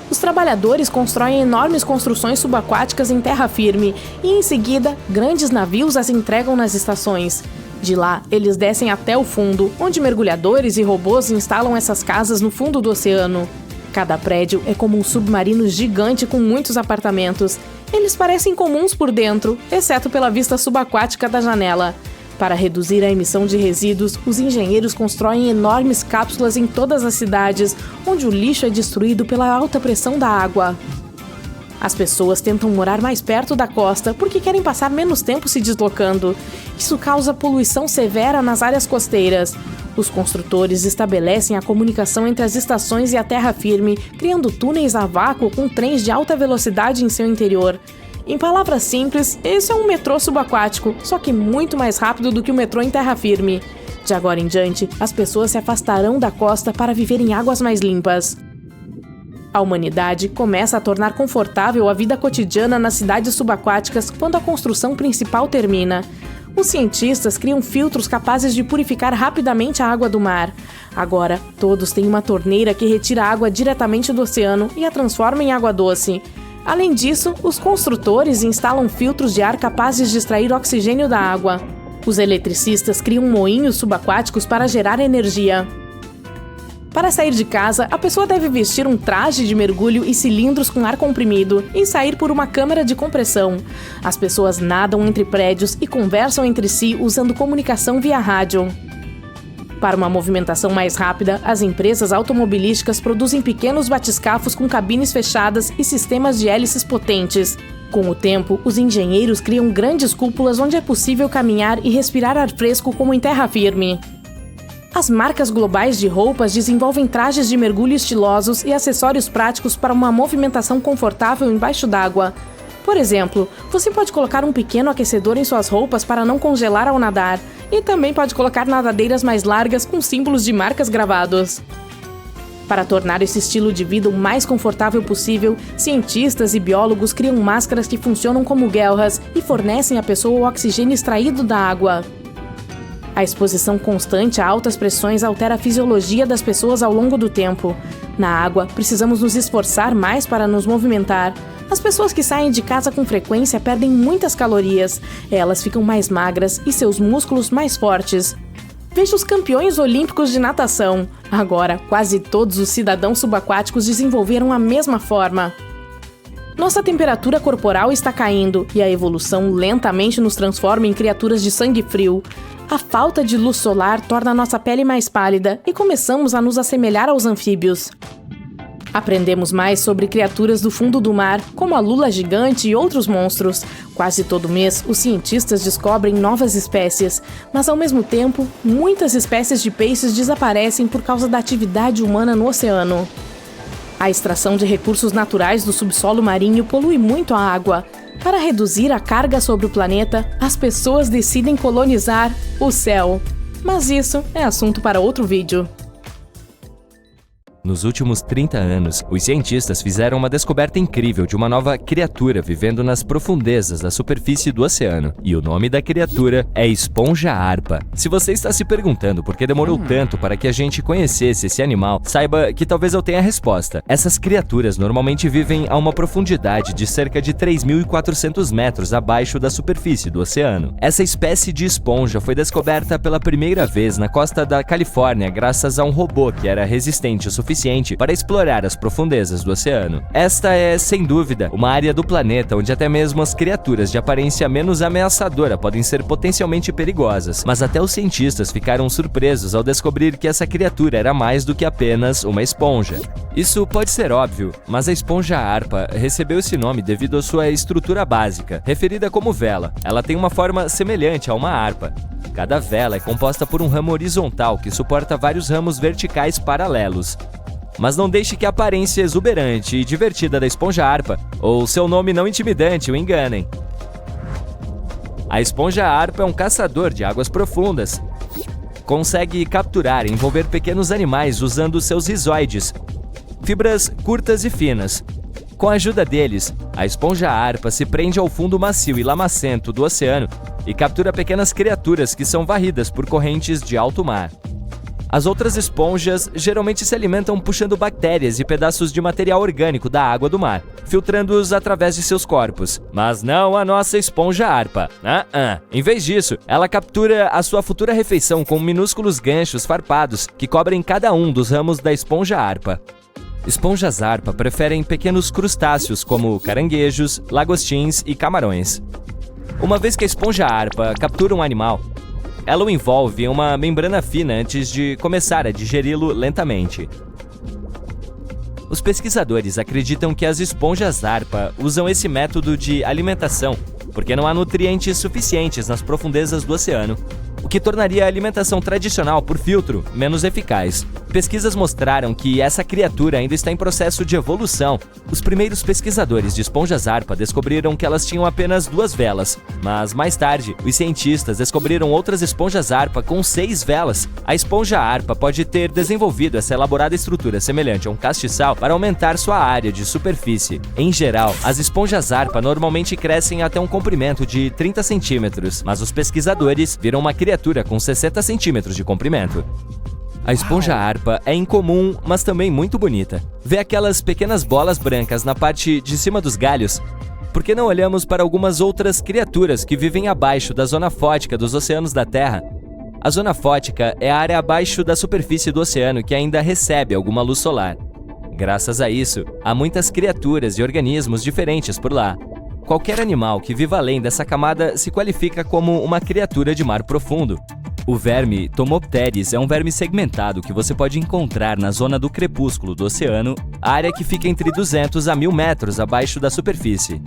Os trabalhadores constroem enormes construções subaquáticas em terra firme e, em seguida, grandes navios as entregam nas estações. De lá, eles descem até o fundo, onde mergulhadores e robôs instalam essas casas no fundo do oceano. Cada prédio é como um submarino gigante com muitos apartamentos. Eles parecem comuns por dentro, exceto pela vista subaquática da janela. Para reduzir a emissão de resíduos, os engenheiros constroem enormes cápsulas em todas as cidades, onde o lixo é destruído pela alta pressão da água. As pessoas tentam morar mais perto da costa porque querem passar menos tempo se deslocando. Isso causa poluição severa nas áreas costeiras. Os construtores estabelecem a comunicação entre as estações e a terra firme, criando túneis a vácuo com trens de alta velocidade em seu interior. Em palavras simples, esse é um metrô subaquático, só que muito mais rápido do que o metrô em terra firme. De agora em diante, as pessoas se afastarão da costa para viver em águas mais limpas. A humanidade começa a tornar confortável a vida cotidiana nas cidades subaquáticas quando a construção principal termina. Os cientistas criam filtros capazes de purificar rapidamente a água do mar. Agora, todos têm uma torneira que retira a água diretamente do oceano e a transforma em água doce. Além disso, os construtores instalam filtros de ar capazes de extrair oxigênio da água. Os eletricistas criam moinhos subaquáticos para gerar energia. Para sair de casa, a pessoa deve vestir um traje de mergulho e cilindros com ar comprimido e sair por uma câmara de compressão. As pessoas nadam entre prédios e conversam entre si usando comunicação via rádio. Para uma movimentação mais rápida, as empresas automobilísticas produzem pequenos batiscafos com cabines fechadas e sistemas de hélices potentes. Com o tempo, os engenheiros criam grandes cúpulas onde é possível caminhar e respirar ar fresco como em terra firme. As marcas globais de roupas desenvolvem trajes de mergulho estilosos e acessórios práticos para uma movimentação confortável embaixo d'água. Por exemplo, você pode colocar um pequeno aquecedor em suas roupas para não congelar ao nadar, e também pode colocar nadadeiras mais largas com símbolos de marcas gravados. Para tornar esse estilo de vida o mais confortável possível, cientistas e biólogos criam máscaras que funcionam como guelras e fornecem à pessoa o oxigênio extraído da água. A exposição constante a altas pressões altera a fisiologia das pessoas ao longo do tempo. Na água, precisamos nos esforçar mais para nos movimentar. As pessoas que saem de casa com frequência perdem muitas calorias. Elas ficam mais magras e seus músculos mais fortes. Veja os campeões olímpicos de natação. Agora, quase todos os cidadãos subaquáticos desenvolveram a mesma forma. Nossa temperatura corporal está caindo e a evolução lentamente nos transforma em criaturas de sangue frio. A falta de luz solar torna nossa pele mais pálida e começamos a nos assemelhar aos anfíbios. Aprendemos mais sobre criaturas do fundo do mar, como a lula gigante e outros monstros. Quase todo mês, os cientistas descobrem novas espécies, mas ao mesmo tempo, muitas espécies de peixes desaparecem por causa da atividade humana no oceano. A extração de recursos naturais do subsolo marinho polui muito a água. Para reduzir a carga sobre o planeta, as pessoas decidem colonizar o céu. Mas isso é assunto para outro vídeo. Nos últimos 30 anos, os cientistas fizeram uma descoberta incrível de uma nova criatura vivendo nas profundezas da superfície do oceano. E o nome da criatura é esponja-arpa. Se você está se perguntando por que demorou tanto para que a gente conhecesse esse animal, saiba que talvez eu tenha a resposta. Essas criaturas normalmente vivem a uma profundidade de cerca de 3.400 metros abaixo da superfície do oceano. Essa espécie de esponja foi descoberta pela primeira vez na costa da Califórnia graças a um robô que era resistente o suficiente para explorar as profundezas do oceano. Esta é, sem dúvida, uma área do planeta onde até mesmo as criaturas de aparência menos ameaçadora podem ser potencialmente perigosas, mas até os cientistas ficaram surpresos ao descobrir que essa criatura era mais do que apenas uma esponja. Isso pode ser óbvio, mas a esponja-arpa recebeu esse nome devido à sua estrutura básica, referida como vela. Ela tem uma forma semelhante a uma harpa. Cada vela é composta por um ramo horizontal que suporta vários ramos verticais paralelos. Mas não deixe que a aparência exuberante e divertida da esponja-arpa ou seu nome não intimidante o enganem. A esponja-arpa é um caçador de águas profundas. Consegue capturar e envolver pequenos animais usando seus rizoides, fibras curtas e finas. Com a ajuda deles, a esponja-arpa se prende ao fundo macio e lamacento do oceano e captura pequenas criaturas que são varridas por correntes de alto mar. As outras esponjas geralmente se alimentam puxando bactérias e pedaços de material orgânico da água do mar, filtrando-os através de seus corpos. Mas não a nossa esponja-arpa. Em vez disso, ela captura a sua futura refeição com minúsculos ganchos farpados que cobrem cada um dos ramos da esponja-arpa. Esponjas-arpa preferem pequenos crustáceos como caranguejos, lagostins e camarões. Uma vez que a esponja-arpa captura um animal, ela o envolve em uma membrana fina antes de começar a digeri-lo lentamente. Os pesquisadores acreditam que as esponjas-arpa usam esse método de alimentação porque não há nutrientes suficientes nas profundezas do oceano, o que tornaria a alimentação tradicional por filtro menos eficaz. Pesquisas mostraram que essa criatura ainda está em processo de evolução. Os primeiros pesquisadores de esponjas-arpa descobriram que elas tinham apenas 2 velas, mas mais tarde, os cientistas descobriram outras esponjas-arpa com 6 velas. A esponja-arpa pode ter desenvolvido essa elaborada estrutura semelhante a um castiçal para aumentar sua área de superfície. Em geral, as esponjas-arpa normalmente crescem até um comprimento de 30 centímetros, mas os pesquisadores viram uma criatura com 60 centímetros de comprimento. A esponja-arpa é incomum, mas também muito bonita. Vê aquelas pequenas bolas brancas na parte de cima dos galhos? Por que não olhamos para algumas outras criaturas que vivem abaixo da zona fótica dos oceanos da Terra? A zona fótica é a área abaixo da superfície do oceano que ainda recebe alguma luz solar. Graças a isso, há muitas criaturas e organismos diferentes por lá. Qualquer animal que viva além dessa camada se qualifica como uma criatura de mar profundo. O verme Tomopteris é um verme segmentado que você pode encontrar na zona do crepúsculo do oceano, área que fica entre 200 a 1000 metros abaixo da superfície.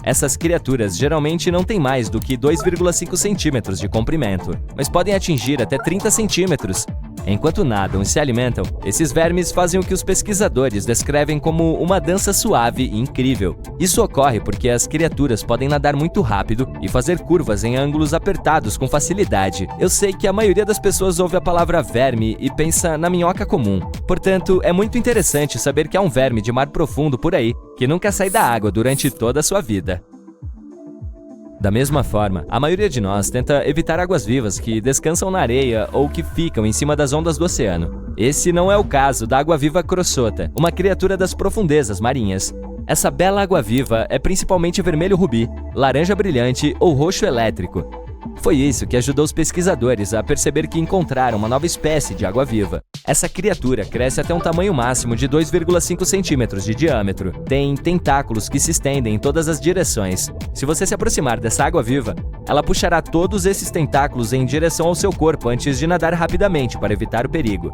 Essas criaturas geralmente não têm mais do que 2,5 centímetros de comprimento, mas podem atingir até 30 centímetros. Enquanto nadam e se alimentam, esses vermes fazem o que os pesquisadores descrevem como uma dança suave e incrível. Isso ocorre porque as criaturas podem nadar muito rápido e fazer curvas em ângulos apertados com facilidade. Eu sei que a maioria das pessoas ouve a palavra verme e pensa na minhoca comum. Portanto, é muito interessante saber que há um verme de mar profundo por aí que nunca sai da água durante toda a sua vida. Da mesma forma, a maioria de nós tenta evitar águas-vivas que descansam na areia ou que ficam em cima das ondas do oceano. Esse não é o caso da água-viva crossota, uma criatura das profundezas marinhas. Essa bela água-viva é principalmente vermelho rubi, laranja brilhante ou roxo elétrico. Foi isso que ajudou os pesquisadores a perceber que encontraram uma nova espécie de água-viva. Essa criatura cresce até um tamanho máximo de 2,5 centímetros de diâmetro. Tem tentáculos que se estendem em todas as direções. Se você se aproximar dessa água-viva, ela puxará todos esses tentáculos em direção ao seu corpo antes de nadar rapidamente para evitar o perigo.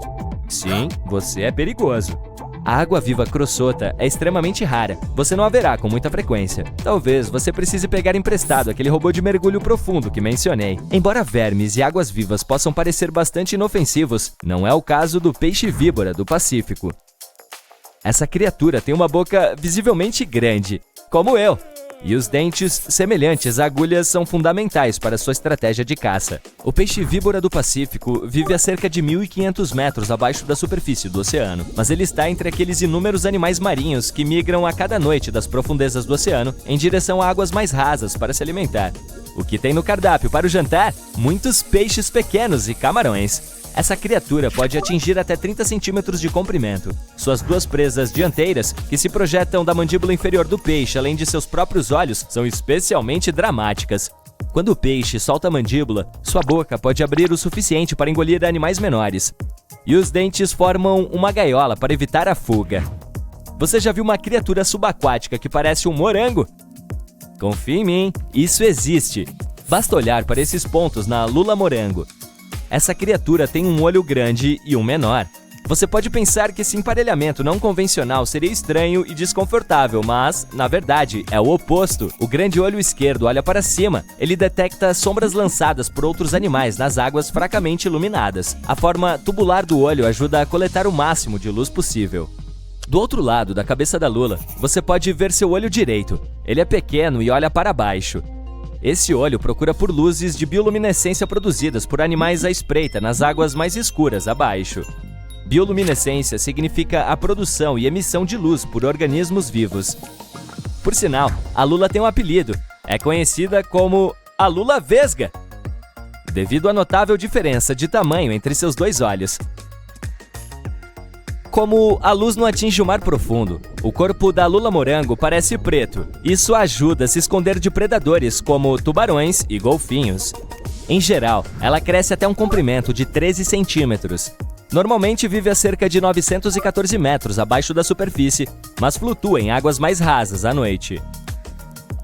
Sim, você é perigoso. A água-viva crossota é extremamente rara, você não a verá com muita frequência. Talvez você precise pegar emprestado aquele robô de mergulho profundo que mencionei. Embora vermes e águas-vivas possam parecer bastante inofensivos, não é o caso do peixe-víbora do Pacífico. Essa criatura tem uma boca visivelmente grande, como eu. E os dentes, semelhantes a agulhas, são fundamentais para sua estratégia de caça. O peixe-víbora do Pacífico vive a cerca de 1.500 metros abaixo da superfície do oceano, mas ele está entre aqueles inúmeros animais marinhos que migram a cada noite das profundezas do oceano em direção a águas mais rasas para se alimentar. O que tem no cardápio para o jantar? Muitos peixes pequenos e camarões. Essa criatura pode atingir até 30 centímetros de comprimento. Suas 2 presas dianteiras, que se projetam da mandíbula inferior do peixe, além de seus próprios olhos, são especialmente dramáticas. Quando o peixe solta a mandíbula, sua boca pode abrir o suficiente para engolir animais menores. E os dentes formam uma gaiola para evitar a fuga. Você já viu uma criatura subaquática que parece um morango? Confie em mim, isso existe. Basta olhar para esses pontos na lula morango. Essa criatura tem um olho grande e um menor. Você pode pensar que esse emparelhamento não convencional seria estranho e desconfortável, mas, na verdade, é o oposto. O grande olho esquerdo olha para cima. Ele detecta sombras lançadas por outros animais nas águas fracamente iluminadas. A forma tubular do olho ajuda a coletar o máximo de luz possível. Do outro lado da cabeça da lula, você pode ver seu olho direito. Ele é pequeno e olha para baixo. Esse olho procura por luzes de bioluminescência produzidas por animais à espreita nas águas mais escuras abaixo. Bioluminescência significa a produção e emissão de luz por organismos vivos. Por sinal, a lula tem um apelido. É conhecida como a lula vesga. devido à notável diferença de tamanho entre seus dois olhos. Como a luz não atinge o mar profundo, o corpo da lula-morango parece preto. Isso ajuda a se esconder de predadores como tubarões e golfinhos. Em geral, ela cresce até um comprimento de 13 centímetros. Normalmente vive a cerca de 914 metros abaixo da superfície, mas flutua em águas mais rasas à noite.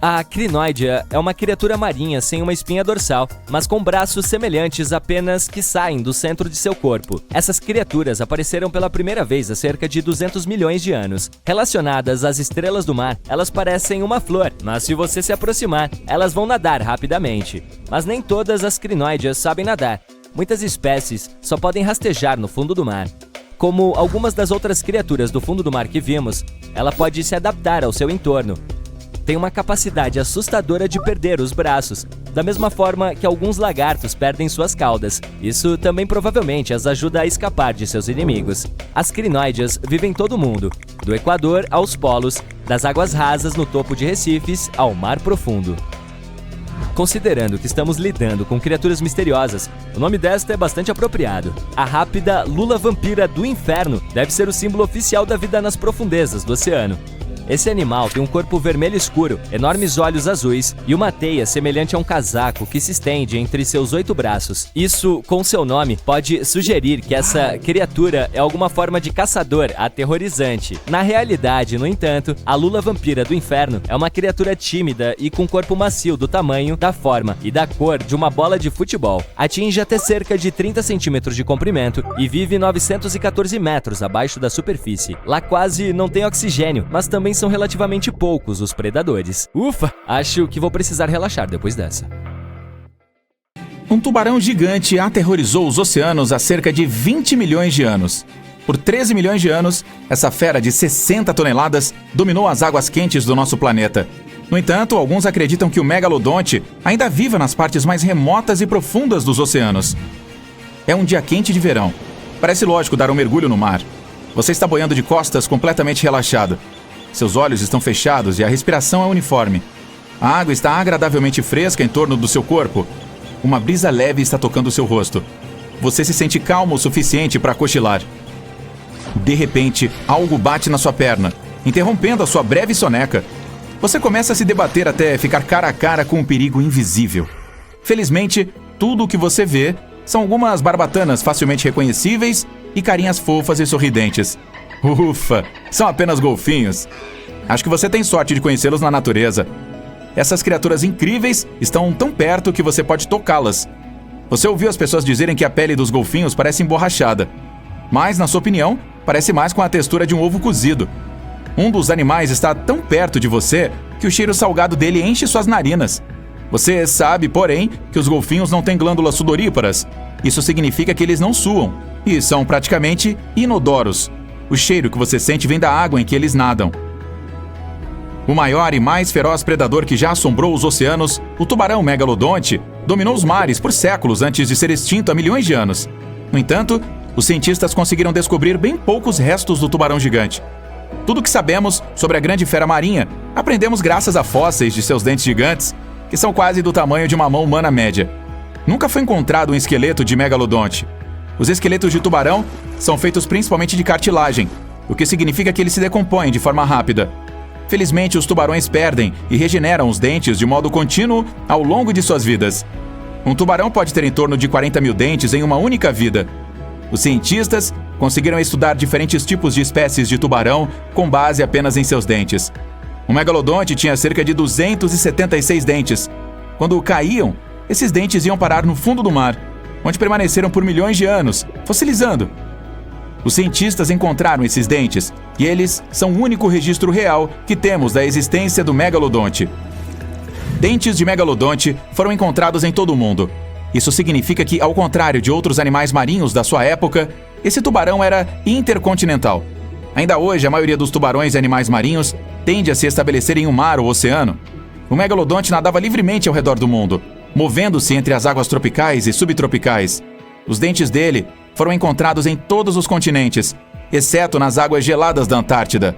A crinoidea é uma criatura marinha sem uma espinha dorsal, mas com braços semelhantes apenas que saem do centro de seu corpo. Essas criaturas apareceram pela primeira vez há cerca de 200 milhões de anos. Relacionadas às estrelas do mar, elas parecem uma flor, mas se você se aproximar, elas vão nadar rapidamente. Mas nem todas as crinoideas sabem nadar. Muitas espécies só podem rastejar no fundo do mar. Como algumas das outras criaturas do fundo do mar que vimos, ela pode se adaptar ao seu entorno. Tem uma capacidade assustadora de perder os braços, da mesma forma que alguns lagartos perdem suas caudas. Isso também provavelmente as ajuda a escapar de seus inimigos. As crinoideas vivem em todo o mundo, do Equador aos polos, das águas rasas no topo de recifes ao mar profundo. Considerando que estamos lidando com criaturas misteriosas, o nome desta é bastante apropriado. A rápida lula-vampira do inferno deve ser o símbolo oficial da vida nas profundezas do oceano. Esse animal tem um corpo vermelho escuro, enormes olhos azuis e uma teia semelhante a um casaco que se estende entre seus 8 braços. Isso, com seu nome, pode sugerir que essa criatura é alguma forma de caçador aterrorizante. Na realidade, no entanto, a lula-vampira do inferno é uma criatura tímida e com corpo macio do tamanho, da forma e da cor de uma bola de futebol. Atinge até cerca de 30 centímetros de comprimento e vive 914 metros abaixo da superfície. Lá quase não tem oxigênio, mas também são relativamente poucos os predadores. Ufa! Acho que vou precisar relaxar depois dessa. Um tubarão gigante aterrorizou os oceanos há cerca de 20 milhões de anos. Por 13 milhões de anos, essa fera de 60 toneladas dominou as águas quentes do nosso planeta. No entanto, alguns acreditam que o megalodonte ainda viva nas partes mais remotas e profundas dos oceanos. É um dia quente de verão. Parece lógico dar um mergulho no mar. Você está boiando de costas completamente relaxado. Seus olhos estão fechados e a respiração é uniforme. A água está agradavelmente fresca em torno do seu corpo. Uma brisa leve está tocando seu rosto. Você se sente calmo o suficiente para cochilar. De repente, algo bate na sua perna, interrompendo a sua breve soneca. Você começa a se debater até ficar cara a cara com um perigo invisível. Felizmente, tudo o que você vê são algumas barbatanas facilmente reconhecíveis e carinhas fofas e sorridentes. Ufa, são apenas golfinhos. Acho que você tem sorte de conhecê-los na natureza. Essas criaturas incríveis estão tão perto que você pode tocá-las. Você ouviu as pessoas dizerem que a pele dos golfinhos parece emborrachada. Mas, na sua opinião, parece mais com a textura de um ovo cozido. Um dos animais está tão perto de você que o cheiro salgado dele enche suas narinas. Você sabe, porém, que os golfinhos não têm glândulas sudoríparas. Isso significa que eles não suam e são praticamente inodoros. O cheiro que você sente vem da água em que eles nadam. O maior e mais feroz predador que já assombrou os oceanos, o tubarão megalodonte, dominou os mares por séculos antes de ser extinto há milhões de anos. No entanto, os cientistas conseguiram descobrir bem poucos restos do tubarão gigante. Tudo o que sabemos sobre a grande fera marinha aprendemos graças a fósseis de seus dentes gigantes, que são quase do tamanho de uma mão humana média. Nunca foi encontrado um esqueleto de megalodonte. Os esqueletos de tubarão são feitos principalmente de cartilagem, o que significa que eles se decompõem de forma rápida. Felizmente, os tubarões perdem e regeneram os dentes de modo contínuo ao longo de suas vidas. Um tubarão pode ter em torno de 40 mil dentes em uma única vida. Os cientistas conseguiram estudar diferentes tipos de espécies de tubarão com base apenas em seus dentes. O megalodonte tinha cerca de 276 dentes. Quando caíam, esses dentes iam parar no fundo do mar, onde permaneceram por milhões de anos, fossilizando. Os cientistas encontraram esses dentes, e eles são o único registro real que temos da existência do megalodonte. Dentes de megalodonte foram encontrados em todo o mundo. Isso significa que, ao contrário de outros animais marinhos da sua época, esse tubarão era intercontinental. Ainda hoje, a maioria dos tubarões e animais marinhos tende a se estabelecer em um mar ou oceano. O megalodonte nadava livremente ao redor do mundo, movendo-se entre as águas tropicais e subtropicais. Os dentes dele foram encontrados em todos os continentes, exceto nas águas geladas da Antártida.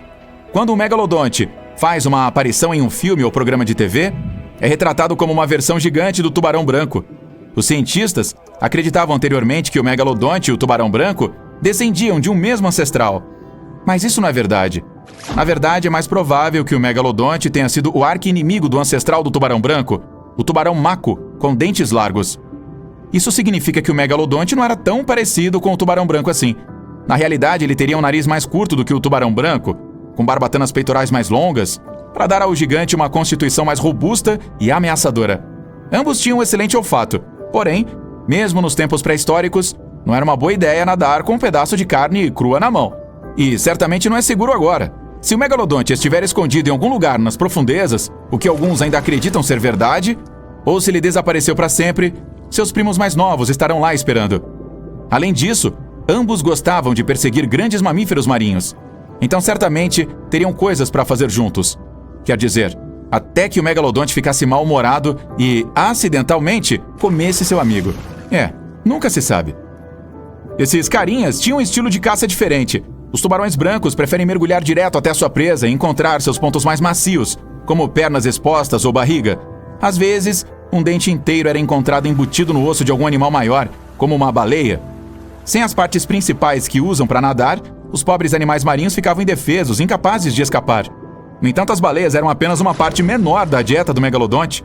Quando um megalodonte faz uma aparição em um filme ou programa de TV, é retratado como uma versão gigante do tubarão branco. Os cientistas acreditavam anteriormente que o megalodonte e o tubarão branco descendiam de um mesmo ancestral. Mas isso não é verdade. Na verdade, é mais provável que o megalodonte tenha sido o arqui-inimigo do ancestral do tubarão branco, o tubarão mako, com dentes largos. Isso significa que o megalodonte não era tão parecido com o tubarão branco assim. Na realidade, ele teria um nariz mais curto do que o tubarão branco, com barbatanas peitorais mais longas, para dar ao gigante uma constituição mais robusta e ameaçadora. Ambos tinham um excelente olfato, porém, mesmo nos tempos pré-históricos, não era uma boa ideia nadar com um pedaço de carne crua na mão. E certamente não é seguro agora. Se o megalodonte estiver escondido em algum lugar nas profundezas, o que alguns ainda acreditam ser verdade, ou se ele desapareceu para sempre, seus primos mais novos estarão lá esperando. Além disso, ambos gostavam de perseguir grandes mamíferos marinhos. Então certamente teriam coisas para fazer juntos. Quer dizer, até que o megalodonte ficasse mal-humorado e, acidentalmente, comesse seu amigo. Nunca se sabe. Esses carinhas tinham um estilo de caça diferente. Os tubarões brancos preferem mergulhar direto até sua presa e encontrar seus pontos mais macios, como pernas expostas ou barriga. Às vezes, um dente inteiro era encontrado embutido no osso de algum animal maior, como uma baleia. Sem as partes principais que usam para nadar, os pobres animais marinhos ficavam indefesos, incapazes de escapar. No entanto, as baleias eram apenas uma parte menor da dieta do megalodonte.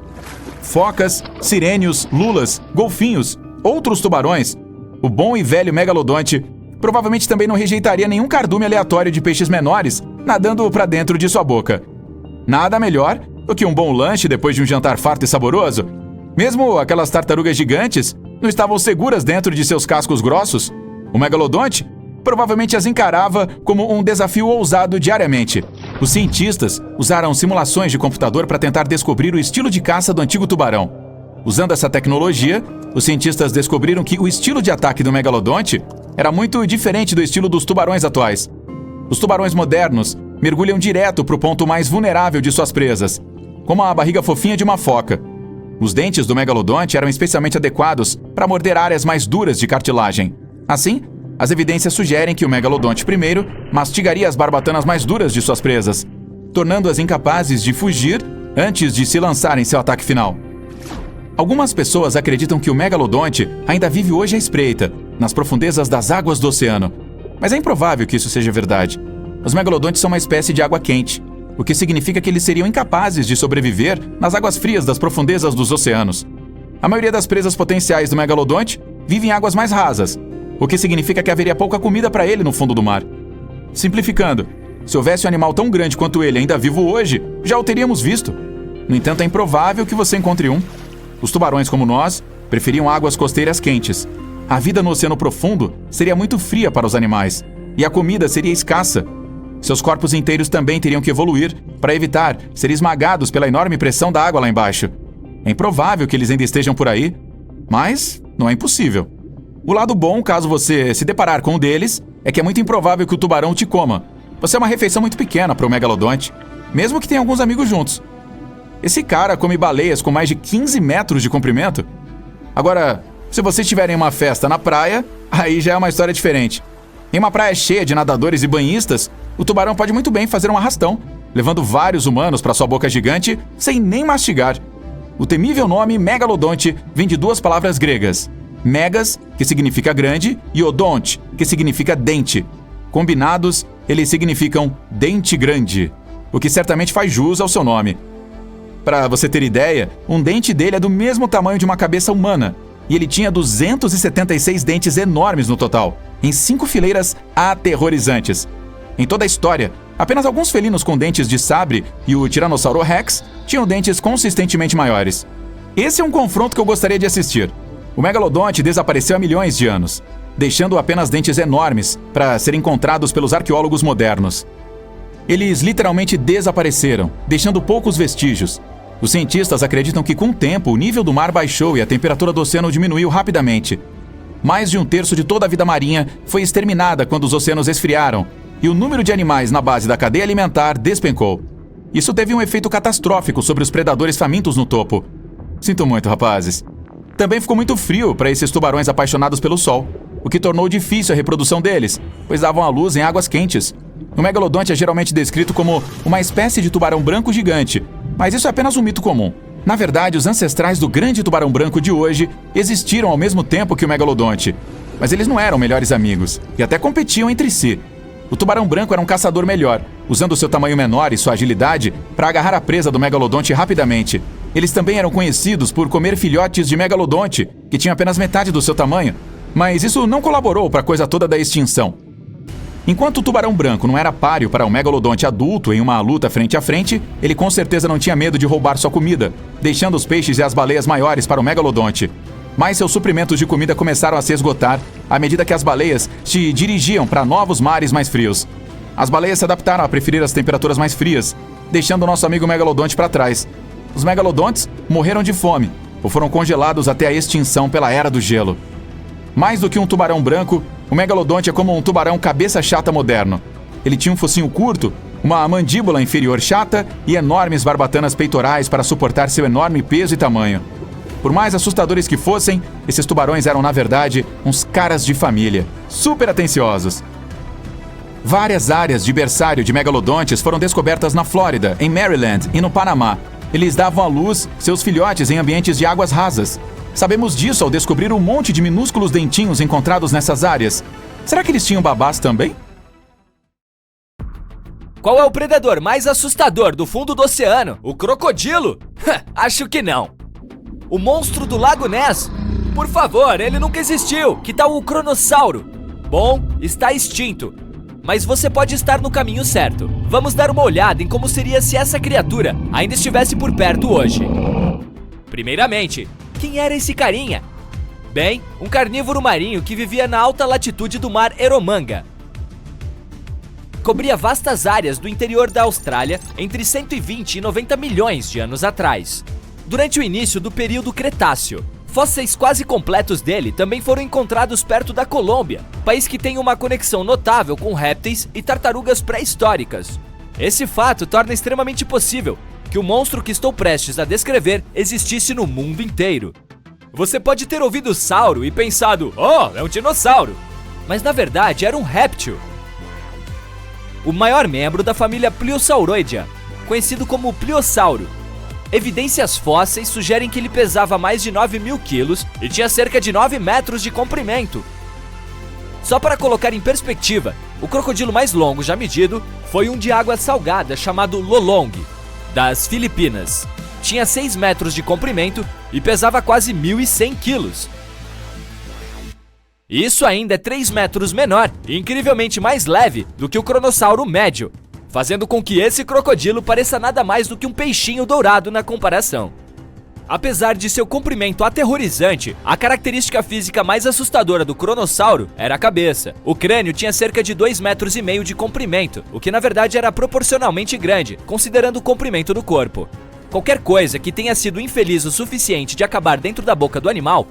Focas, sirênios, lulas, golfinhos, outros tubarões. O bom e velho megalodonte provavelmente também não rejeitaria nenhum cardume aleatório de peixes menores nadando para dentro de sua boca. Nada melhor do que um bom lanche depois de um jantar farto e saboroso. Mesmo aquelas tartarugas gigantes não estavam seguras dentro de seus cascos grossos. O megalodonte provavelmente as encarava como um desafio ousado diariamente. Os cientistas usaram simulações de computador para tentar descobrir o estilo de caça do antigo tubarão. Usando essa tecnologia, os cientistas descobriram que o estilo de ataque do megalodonte era muito diferente do estilo dos tubarões atuais. Os tubarões modernos mergulham direto para o ponto mais vulnerável de suas presas, como a barriga fofinha de uma foca. Os dentes do megalodonte eram especialmente adequados para morder áreas mais duras de cartilagem. Assim, as evidências sugerem que o megalodonte primeiro mastigaria as barbatanas mais duras de suas presas, tornando-as incapazes de fugir antes de se lançar em seu ataque final. Algumas pessoas acreditam que o megalodonte ainda vive hoje à espreita, nas profundezas das águas do oceano. Mas é improvável que isso seja verdade. Os megalodontes são uma espécie de água quente, o que significa que eles seriam incapazes de sobreviver nas águas frias das profundezas dos oceanos. A maioria das presas potenciais do megalodonte vive em águas mais rasas, o que significa que haveria pouca comida para ele no fundo do mar. Simplificando, se houvesse um animal tão grande quanto ele ainda vivo hoje, já o teríamos visto. No entanto, é improvável que você encontre um. Os tubarões, como nós, preferiam águas costeiras quentes. A vida no oceano profundo seria muito fria para os animais, e a comida seria escassa. Seus corpos inteiros também teriam que evoluir para evitar ser esmagados pela enorme pressão da água lá embaixo. É improvável que eles ainda estejam por aí, mas não é impossível. O lado bom, caso você se deparar com um deles, é que é muito improvável que o tubarão te coma. Você é uma refeição muito pequena para o megalodonte, mesmo que tenha alguns amigos juntos. Esse cara come baleias com mais de 15 metros de comprimento. Agora, se vocês tiverem uma festa na praia, aí já é uma história diferente. Em uma praia cheia de nadadores e banhistas, o tubarão pode muito bem fazer um arrastão, levando vários humanos para sua boca gigante sem nem mastigar. O temível nome megalodonte vem de duas palavras gregas: megas, que significa grande, e odonte, que significa dente. Combinados, eles significam dente grande, o que certamente faz jus ao seu nome. Para você ter ideia, um dente dele é do mesmo tamanho de uma cabeça humana, e ele tinha 276 dentes enormes no total, em 5 fileiras aterrorizantes. Em toda a história, apenas alguns felinos com dentes de sabre e o Tiranossauro Rex tinham dentes consistentemente maiores. Esse é um confronto que eu gostaria de assistir. O megalodonte desapareceu há milhões de anos, deixando apenas dentes enormes para serem encontrados pelos arqueólogos modernos. Eles literalmente desapareceram, deixando poucos vestígios. Os cientistas acreditam que com o tempo o nível do mar baixou e a temperatura do oceano diminuiu rapidamente. Mais de um terço de toda a vida marinha foi exterminada quando os oceanos esfriaram, e o número de animais na base da cadeia alimentar despencou. Isso teve um efeito catastrófico sobre os predadores famintos no topo. Sinto muito, rapazes. Também ficou muito frio para esses tubarões apaixonados pelo sol, o que tornou difícil a reprodução deles, pois davam à luz em águas quentes. O megalodonte é geralmente descrito como uma espécie de tubarão branco gigante, mas isso é apenas um mito comum. Na verdade, os ancestrais do grande tubarão branco de hoje existiram ao mesmo tempo que o megalodonte. Mas eles não eram melhores amigos, e até competiam entre si. O tubarão branco era um caçador melhor, usando seu tamanho menor e sua agilidade para agarrar a presa do megalodonte rapidamente. Eles também eram conhecidos por comer filhotes de megalodonte, que tinham apenas metade do seu tamanho, mas isso não colaborou para a coisa toda da extinção. Enquanto o tubarão branco não era páreo para um megalodonte adulto em uma luta frente a frente, ele com certeza não tinha medo de roubar sua comida, deixando os peixes e as baleias maiores para o megalodonte. Mas seus suprimentos de comida começaram a se esgotar à medida que as baleias se dirigiam para novos mares mais frios. As baleias se adaptaram a preferir as temperaturas mais frias, deixando o nosso amigo megalodonte para trás. Os megalodontes morreram de fome ou foram congelados até a extinção pela Era do Gelo. Mais do que um tubarão branco, o megalodonte é como um tubarão cabeça chata moderno. Ele tinha um focinho curto, uma mandíbula inferior chata e enormes barbatanas peitorais para suportar seu enorme peso e tamanho. Por mais assustadores que fossem, esses tubarões eram, na verdade, uns caras de família, super atenciosos. Várias áreas de berçário de megalodontes foram descobertas na Flórida, em Maryland e no Panamá. Eles davam à luz seus filhotes em ambientes de águas rasas. Sabemos disso ao descobrir um monte de minúsculos dentinhos encontrados nessas áreas. Será que eles tinham babás também? Qual é o predador mais assustador do fundo do oceano? O crocodilo? Acho que não. O monstro do Lago Ness? Por favor, ele nunca existiu. Que tal o cronossauro? Bom, está extinto. Mas você pode estar no caminho certo. Vamos dar uma olhada em como seria se essa criatura ainda estivesse por perto hoje. Primeiramente, quem era esse carinha? Bem, um carnívoro marinho que vivia na alta latitude do mar Eromanga. Cobria vastas áreas do interior da Austrália entre 120 e 90 milhões de anos atrás. Durante o início do período Cretáceo, fósseis quase completos dele também foram encontrados perto da Colômbia, país que tem uma conexão notável com répteis e tartarugas pré-históricas. Esse fato torna extremamente possível que o monstro que estou prestes a descrever existisse no mundo inteiro. Você pode ter ouvido sauro e pensado, oh, é um dinossauro, mas na verdade era um réptil. O maior membro da família Pliosauroidea, conhecido como pliossauro. Evidências fósseis sugerem que ele pesava mais de 9.000 quilos e tinha cerca de 9 metros de comprimento. Só para colocar em perspectiva, o crocodilo mais longo já medido foi um de água salgada chamado Lolong, das Filipinas. Tinha 6 metros de comprimento e pesava quase 1.100 quilos. Isso ainda é 3 metros menor e incrivelmente mais leve do que o cronossauro médio, fazendo com que esse crocodilo pareça nada mais do que um peixinho dourado na comparação. Apesar de seu comprimento aterrorizante, a característica física mais assustadora do cronossauro era a cabeça. O crânio tinha cerca de 2,5 metros de comprimento, o que na verdade era proporcionalmente grande, considerando o comprimento do corpo. Qualquer coisa que tenha sido infeliz o suficiente de acabar dentro da boca do animal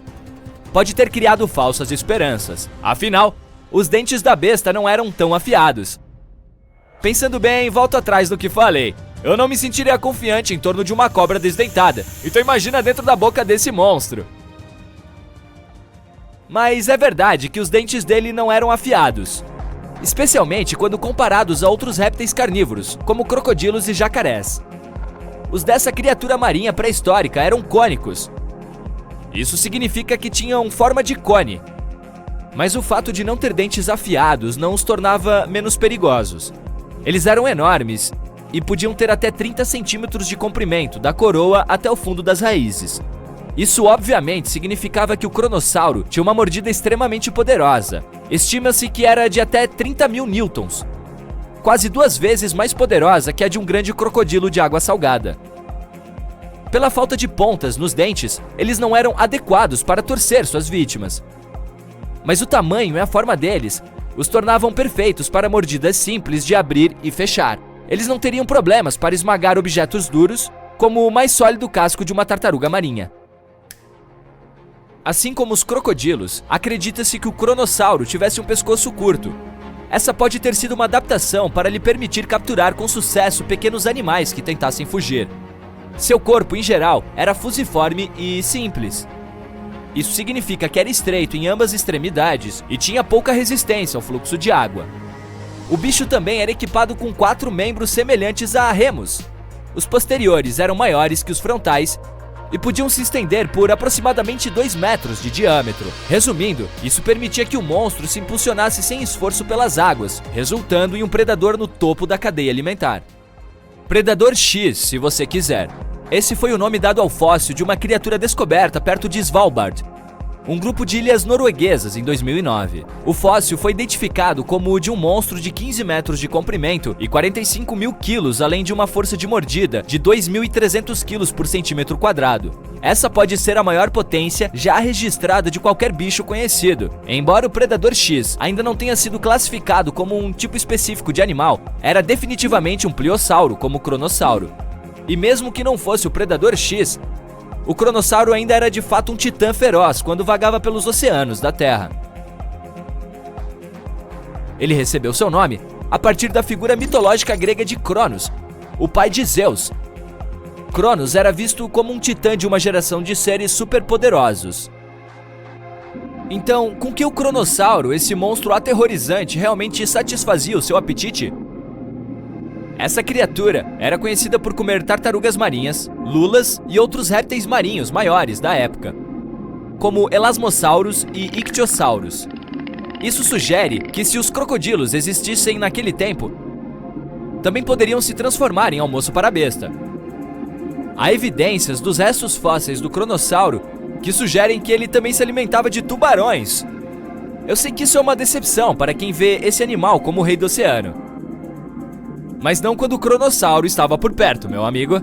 pode ter criado falsas esperanças. Afinal, os dentes da besta não eram tão afiados. Pensando bem, volto atrás do que falei. Eu não me sentiria confiante em torno de uma cobra desdentada. Então imagina dentro da boca desse monstro. Mas é verdade que os dentes dele não eram afiados, especialmente quando comparados a outros répteis carnívoros, como crocodilos e jacarés. Os dessa criatura marinha pré-histórica eram cônicos. Isso significa que tinham forma de cone. Mas o fato de não ter dentes afiados não os tornava menos perigosos. Eles eram enormes e podiam ter até 30 centímetros de comprimento, da coroa até o fundo das raízes. Isso obviamente significava que o cronossauro tinha uma mordida extremamente poderosa. Estima-se que era de até 30.000 newtons, quase 2 vezes mais poderosa que a de um grande crocodilo de água salgada. Pela falta de pontas nos dentes, eles não eram adequados para torcer suas vítimas. Mas o tamanho e a forma deles os tornavam perfeitos para mordidas simples de abrir e fechar. Eles não teriam problemas para esmagar objetos duros, como o mais sólido casco de uma tartaruga marinha. Assim como os crocodilos, acredita-se que o cronossauro tivesse um pescoço curto. Essa pode ter sido uma adaptação para lhe permitir capturar com sucesso pequenos animais que tentassem fugir. Seu corpo, em geral, era fusiforme e simples. Isso significa que era estreito em ambas extremidades e tinha pouca resistência ao fluxo de água. O bicho também era equipado com 4 membros semelhantes a remos. Os posteriores eram maiores que os frontais e podiam se estender por aproximadamente 2 metros de diâmetro. Resumindo, isso permitia que o monstro se impulsionasse sem esforço pelas águas, resultando em um predador no topo da cadeia alimentar. Predador X, se você quiser. Esse foi o nome dado ao fóssil de uma criatura descoberta perto de Svalbard, um grupo de ilhas norueguesas, em 2009. O fóssil foi identificado como o de um monstro de 15 metros de comprimento e 45 mil quilos, além de uma força de mordida de 2.300 quilos por centímetro quadrado. Essa pode ser a maior potência já registrada de qualquer bicho conhecido. Embora o Predador X ainda não tenha sido classificado como um tipo específico de animal, era definitivamente um pliossauro, como o cronossauro. E mesmo que não fosse o Predador X, o cronossauro ainda era de fato um titã feroz quando vagava pelos oceanos da Terra. Ele recebeu seu nome a partir da figura mitológica grega de Cronos, o pai de Zeus. Cronos era visto como um titã de uma geração de seres superpoderosos. Então, com que o cronossauro, esse monstro aterrorizante, realmente satisfazia o seu apetite? Essa criatura era conhecida por comer tartarugas marinhas, lulas e outros répteis marinhos maiores da época, como elasmossauros e ictiossauros. Isso sugere que se os crocodilos existissem naquele tempo, também poderiam se transformar em almoço para a besta. Há evidências dos restos fósseis do cronossauro que sugerem que ele também se alimentava de tubarões. Eu sei que isso é uma decepção para quem vê esse animal como o rei do oceano. Mas não quando o cronossauro estava por perto, meu amigo.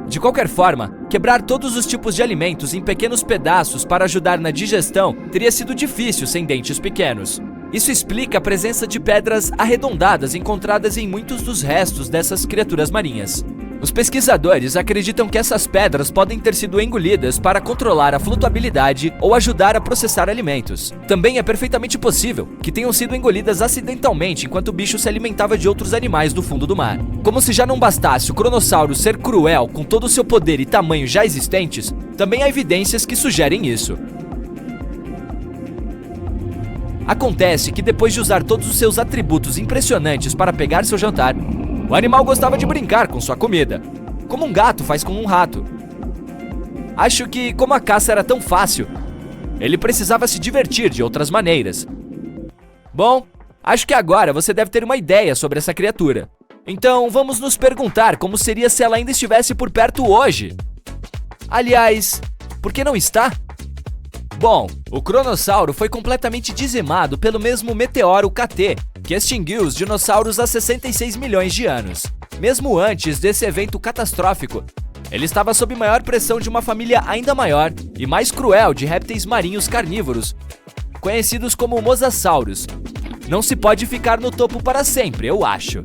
De qualquer forma, quebrar todos os tipos de alimentos em pequenos pedaços para ajudar na digestão teria sido difícil sem dentes pequenos. Isso explica a presença de pedras arredondadas encontradas em muitos dos restos dessas criaturas marinhas. Os pesquisadores acreditam que essas pedras podem ter sido engolidas para controlar a flutuabilidade ou ajudar a processar alimentos. Também é perfeitamente possível que tenham sido engolidas acidentalmente enquanto o bicho se alimentava de outros animais do fundo do mar. Como se já não bastasse o cronossauro ser cruel com todo o seu poder e tamanho já existentes, também há evidências que sugerem isso. Acontece que depois de usar todos os seus atributos impressionantes para pegar seu jantar, o animal gostava de brincar com sua comida, como um gato faz com um rato. Acho que, como a caça era tão fácil, ele precisava se divertir de outras maneiras. Bom, acho que agora você deve ter uma ideia sobre essa criatura. Então vamos nos perguntar como seria se ela ainda estivesse por perto hoje. Aliás, por que não está? Bom, o cronossauro foi completamente dizimado pelo mesmo meteoro KT, que extinguiu os dinossauros há 66 milhões de anos. Mesmo antes desse evento catastrófico, ele estava sob maior pressão de uma família ainda maior e mais cruel de répteis marinhos carnívoros, conhecidos como mosassauros. Não se pode ficar no topo para sempre, eu acho.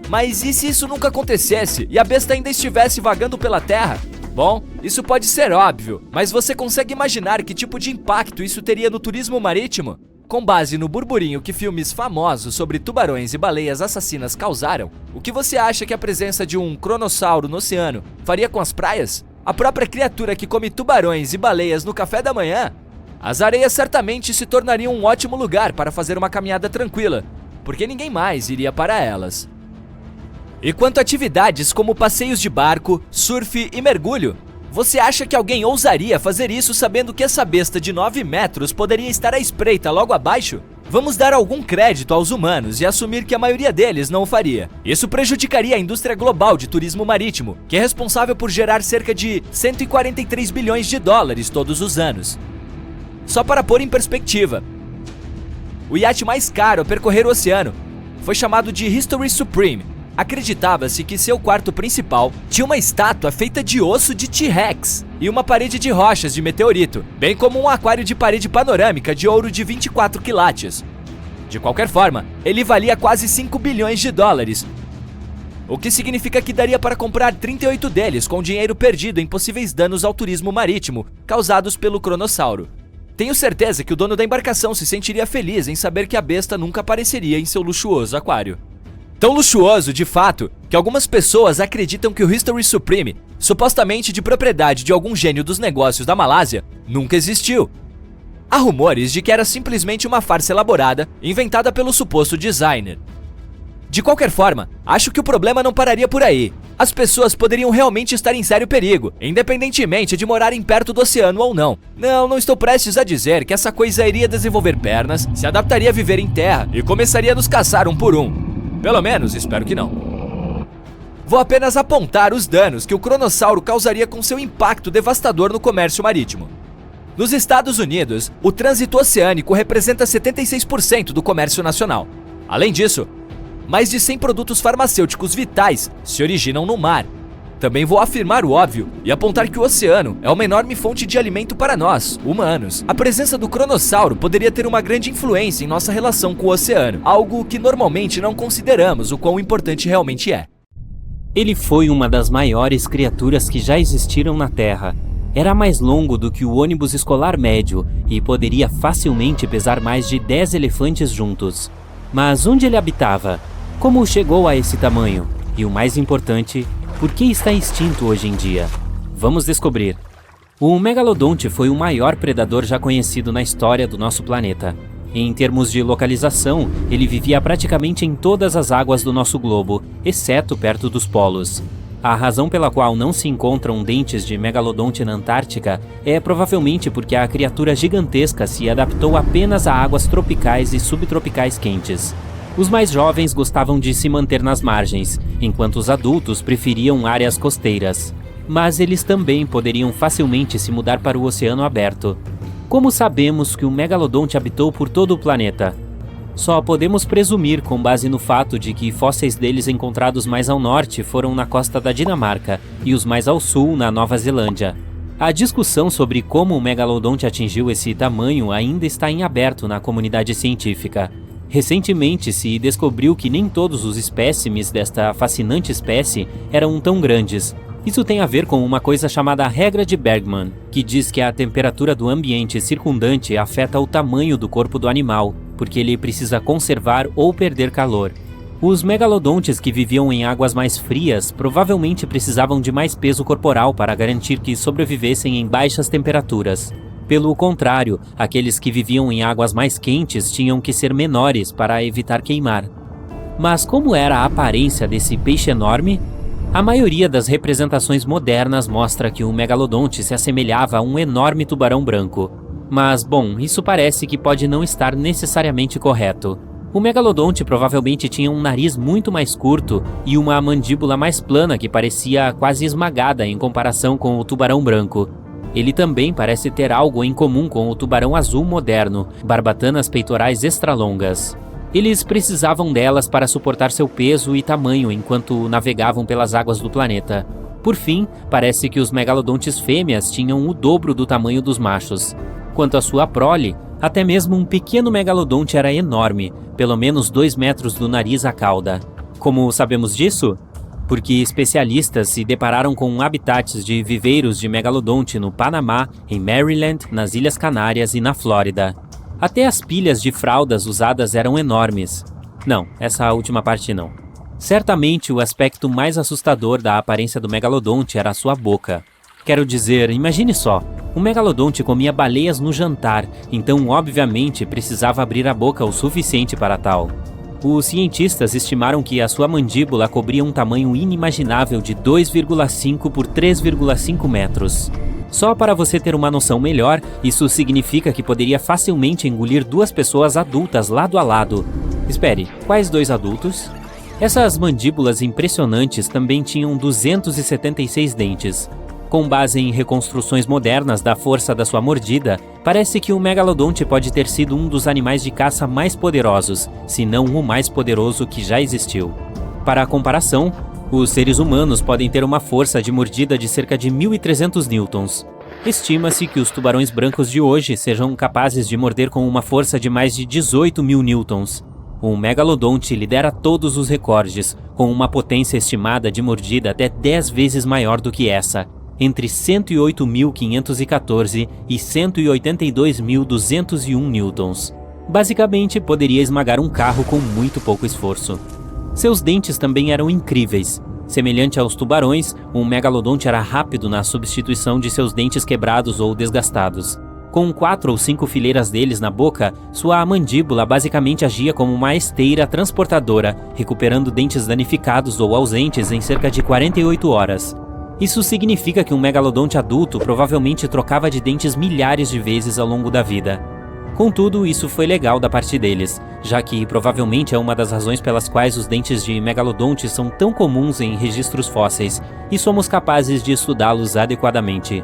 Mas e se isso nunca acontecesse e a besta ainda estivesse vagando pela Terra? Bom, isso pode ser óbvio, mas você consegue imaginar que tipo de impacto isso teria no turismo marítimo? Com base no burburinho que filmes famosos sobre tubarões e baleias assassinas causaram, o que você acha que a presença de um cronossauro no oceano faria com as praias? A própria criatura que come tubarões e baleias no café da manhã? As areias certamente se tornariam um ótimo lugar para fazer uma caminhada tranquila, porque ninguém mais iria para elas. E quanto a atividades como passeios de barco, surf e mergulho, você acha que alguém ousaria fazer isso sabendo que essa besta de 9 metros poderia estar à espreita logo abaixo? Vamos dar algum crédito aos humanos e assumir que a maioria deles não o faria. Isso prejudicaria a indústria global de turismo marítimo, que é responsável por gerar cerca de 143 bilhões de dólares todos os anos. Só para pôr em perspectiva, o iate mais caro a percorrer o oceano foi chamado de History Supreme. Acreditava-se que seu quarto principal tinha uma estátua feita de osso de T-Rex e uma parede de rochas de meteorito, bem como um aquário de parede panorâmica de ouro de 24 quilates. De qualquer forma, ele valia quase 5 bilhões de dólares, o que significa que daria para comprar 38 deles com dinheiro perdido em possíveis danos ao turismo marítimo causados pelo cronossauro. Tenho certeza que o dono da embarcação se sentiria feliz em saber que a besta nunca apareceria em seu luxuoso aquário. Tão luxuoso, de fato, que algumas pessoas acreditam que o History Supreme, supostamente de propriedade de algum gênio dos negócios da Malásia, nunca existiu. Há rumores de que era simplesmente uma farsa elaborada, inventada pelo suposto designer. De qualquer forma, acho que o problema não pararia por aí. as pessoas poderiam realmente estar em sério perigo, independentemente de morarem perto do oceano ou não. Não estou prestes a dizer que essa coisa iria desenvolver pernas, se adaptaria a viver em terra e começaria a nos caçar um por um. Pelo menos, espero que não. Vou apenas apontar os danos que o cronossauro causaria com seu impacto devastador no comércio marítimo. Nos Estados Unidos, o trânsito oceânico representa 76% do comércio nacional. Além disso, mais de 100 produtos farmacêuticos vitais se originam no mar. Também vou afirmar o óbvio e apontar que o oceano é uma enorme fonte de alimento para nós, humanos. A presença do cronossauro poderia ter uma grande influência em nossa relação com o oceano, algo que normalmente não consideramos o quão importante realmente é. Ele foi uma das maiores criaturas que já existiram na Terra. Era mais longo do que o ônibus escolar médio e poderia facilmente pesar mais de 10 elefantes juntos. Mas onde ele habitava? Como chegou a esse tamanho? E o mais importante, por que está extinto hoje em dia? Vamos descobrir. O megalodonte foi o maior predador já conhecido na história do nosso planeta. Em termos de localização, ele vivia praticamente em todas as águas do nosso globo, exceto perto dos polos. A razão pela qual não se encontram dentes de megalodonte na Antártica é provavelmente porque a criatura gigantesca se adaptou apenas a águas tropicais e subtropicais quentes. Os mais jovens gostavam de se manter nas margens, enquanto os adultos preferiam áreas costeiras. Mas eles também poderiam facilmente se mudar para o oceano aberto. Como sabemos que o megalodonte habitou por todo o planeta? Só podemos presumir com base no fato de que fósseis deles encontrados mais ao norte foram na costa da Dinamarca e os mais ao sul na Nova Zelândia. A discussão sobre como o megalodonte atingiu esse tamanho ainda está em aberto na comunidade científica. Recentemente se descobriu que nem todos os espécimes desta fascinante espécie eram tão grandes. Isso tem a ver com uma coisa chamada regra de Bergman, que diz que a temperatura do ambiente circundante afeta o tamanho do corpo do animal, porque ele precisa conservar ou perder calor. Os megalodontes que viviam em águas mais frias provavelmente precisavam de mais peso corporal para garantir que sobrevivessem em baixas temperaturas. Pelo contrário, aqueles que viviam em águas mais quentes tinham que ser menores para evitar queimar. Mas como era a aparência desse peixe enorme? A maioria das representações modernas mostra que o megalodonte se assemelhava a um enorme tubarão branco. Mas, bom, isso parece que pode não estar necessariamente correto. O megalodonte provavelmente tinha um nariz muito mais curto e uma mandíbula mais plana que parecia quase esmagada em comparação com o tubarão branco. Ele também parece ter algo em comum com o tubarão azul moderno, barbatanas peitorais extra-longas. Eles precisavam delas para suportar seu peso e tamanho enquanto navegavam pelas águas do planeta. Por fim, parece que os megalodontes fêmeas tinham o dobro do tamanho dos machos. Quanto à sua prole, até mesmo um pequeno megalodonte era enorme, pelo menos 2 metros do nariz à cauda. Como sabemos disso? Porque especialistas se depararam com habitats de viveiros de megalodonte no Panamá, em Maryland, nas Ilhas Canárias e na Flórida. Até as pilhas de fraldas usadas eram enormes. Não, essa última parte não. Certamente o aspecto mais assustador da aparência do megalodonte era a sua boca. Quero dizer, imagine só, o megalodonte comia baleias no jantar, então obviamente precisava abrir a boca o suficiente para tal. Os cientistas estimaram que a sua mandíbula cobria um tamanho inimaginável de 2,5 por 3,5 metros. Só para você ter uma noção melhor, isso significa que poderia facilmente engolir 2 pessoas adultas lado a lado. Espere, quais 2 adultos? Essas mandíbulas impressionantes também tinham 276 dentes. Com base em reconstruções modernas da força da sua mordida, parece que o megalodonte pode ter sido um dos animais de caça mais poderosos, se não o mais poderoso que já existiu. Para a comparação, os seres humanos podem ter uma força de mordida de cerca de 1.300 newtons. Estima-se que os tubarões brancos de hoje sejam capazes de morder com uma força de mais de 18.000 newtons. O megalodonte lidera todos os recordes, com uma potência estimada de mordida até 10 vezes maior do que essa, entre 108.514 e 182.201 newtons. Basicamente, poderia esmagar um carro com muito pouco esforço. Seus dentes também eram incríveis. Semelhante aos tubarões, um megalodonte era rápido na substituição de seus dentes quebrados ou desgastados. Com 4 ou 5 fileiras deles na boca, sua mandíbula basicamente agia como uma esteira transportadora, recuperando dentes danificados ou ausentes em cerca de 48 horas. Isso significa que um megalodonte adulto provavelmente trocava de dentes milhares de vezes ao longo da vida. Contudo, isso foi legal da parte deles, já que provavelmente é uma das razões pelas quais os dentes de megalodontes são tão comuns em registros fósseis e somos capazes de estudá-los adequadamente.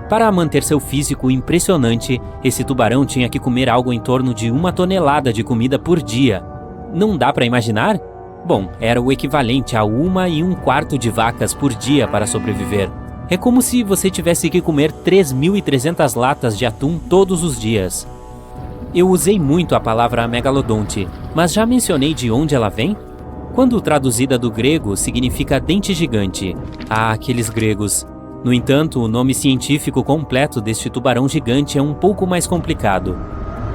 Para manter seu físico impressionante, esse tubarão tinha que comer algo em torno de 1 tonelada de comida por dia. Não dá para imaginar? Bom, era o equivalente a 1 1/4 de vacas por dia para sobreviver. É como se você tivesse que comer 3.300 latas de atum todos os dias. Eu usei muito a palavra megalodonte, mas já mencionei de onde ela vem? Quando traduzida do grego, significa dente gigante. Ah, aqueles gregos! No entanto, o nome científico completo deste tubarão gigante é um pouco mais complicado.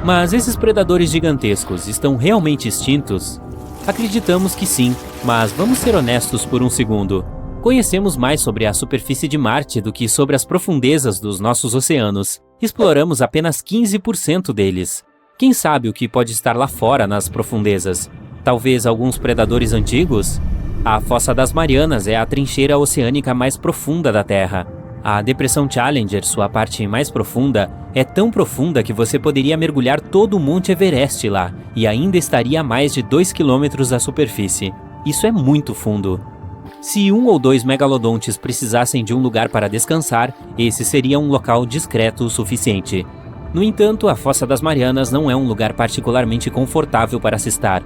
Mas esses predadores gigantescos estão realmente extintos? Acreditamos que sim, mas vamos ser honestos por um segundo. Conhecemos mais sobre a superfície de Marte do que sobre as profundezas dos nossos oceanos. Exploramos apenas 15% deles. Quem sabe o que pode estar lá fora nas profundezas? Talvez alguns predadores antigos? A Fossa das Marianas é a trincheira oceânica mais profunda da Terra. A Depressão Challenger, sua parte mais profunda, é tão profunda que você poderia mergulhar todo o Monte Everest lá e ainda estaria a mais de 2 km da superfície. Isso é muito fundo. Se 1 ou 2 megalodontes precisassem de um lugar para descansar, esse seria um local discreto o suficiente. No entanto, a Fossa das Marianas não é um lugar particularmente confortável para se estar.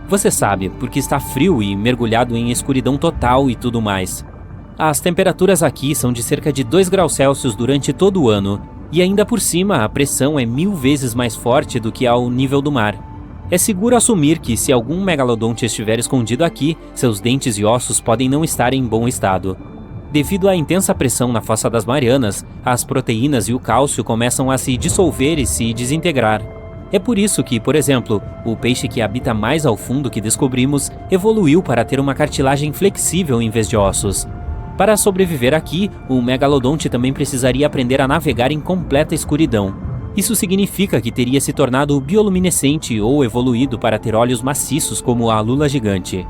Você sabe, porque está frio e mergulhado em escuridão total e tudo mais. As temperaturas aqui são de cerca de 2 graus Celsius durante todo o ano, e ainda por cima a pressão é 1000 vezes mais forte do que ao nível do mar. É seguro assumir que se algum megalodonte estiver escondido aqui, seus dentes e ossos podem não estar em bom estado. Devido à intensa pressão na Fossa das Marianas, as proteínas e o cálcio começam a se dissolver e se desintegrar. É por isso que, por exemplo, o peixe que habita mais ao fundo que descobrimos evoluiu para ter uma cartilagem flexível em vez de ossos. Para sobreviver aqui, o megalodonte também precisaria aprender a navegar em completa escuridão. Isso significa que teria se tornado bioluminescente ou evoluído para ter olhos maciços como a lula gigante.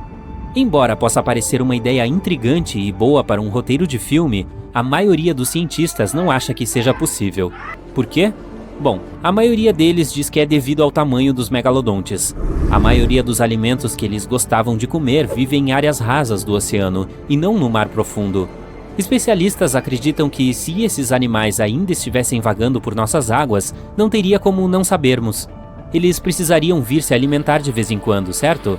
Embora possa parecer uma ideia intrigante e boa para um roteiro de filme, a maioria dos cientistas não acha que seja possível. Por quê? Bom, a maioria deles diz que é devido ao tamanho dos megalodontes. A maioria dos alimentos que eles gostavam de comer vive em áreas rasas do oceano, e não no mar profundo. Especialistas acreditam que se esses animais ainda estivessem vagando por nossas águas, não teria como não sabermos. Eles precisariam vir se alimentar de vez em quando, certo?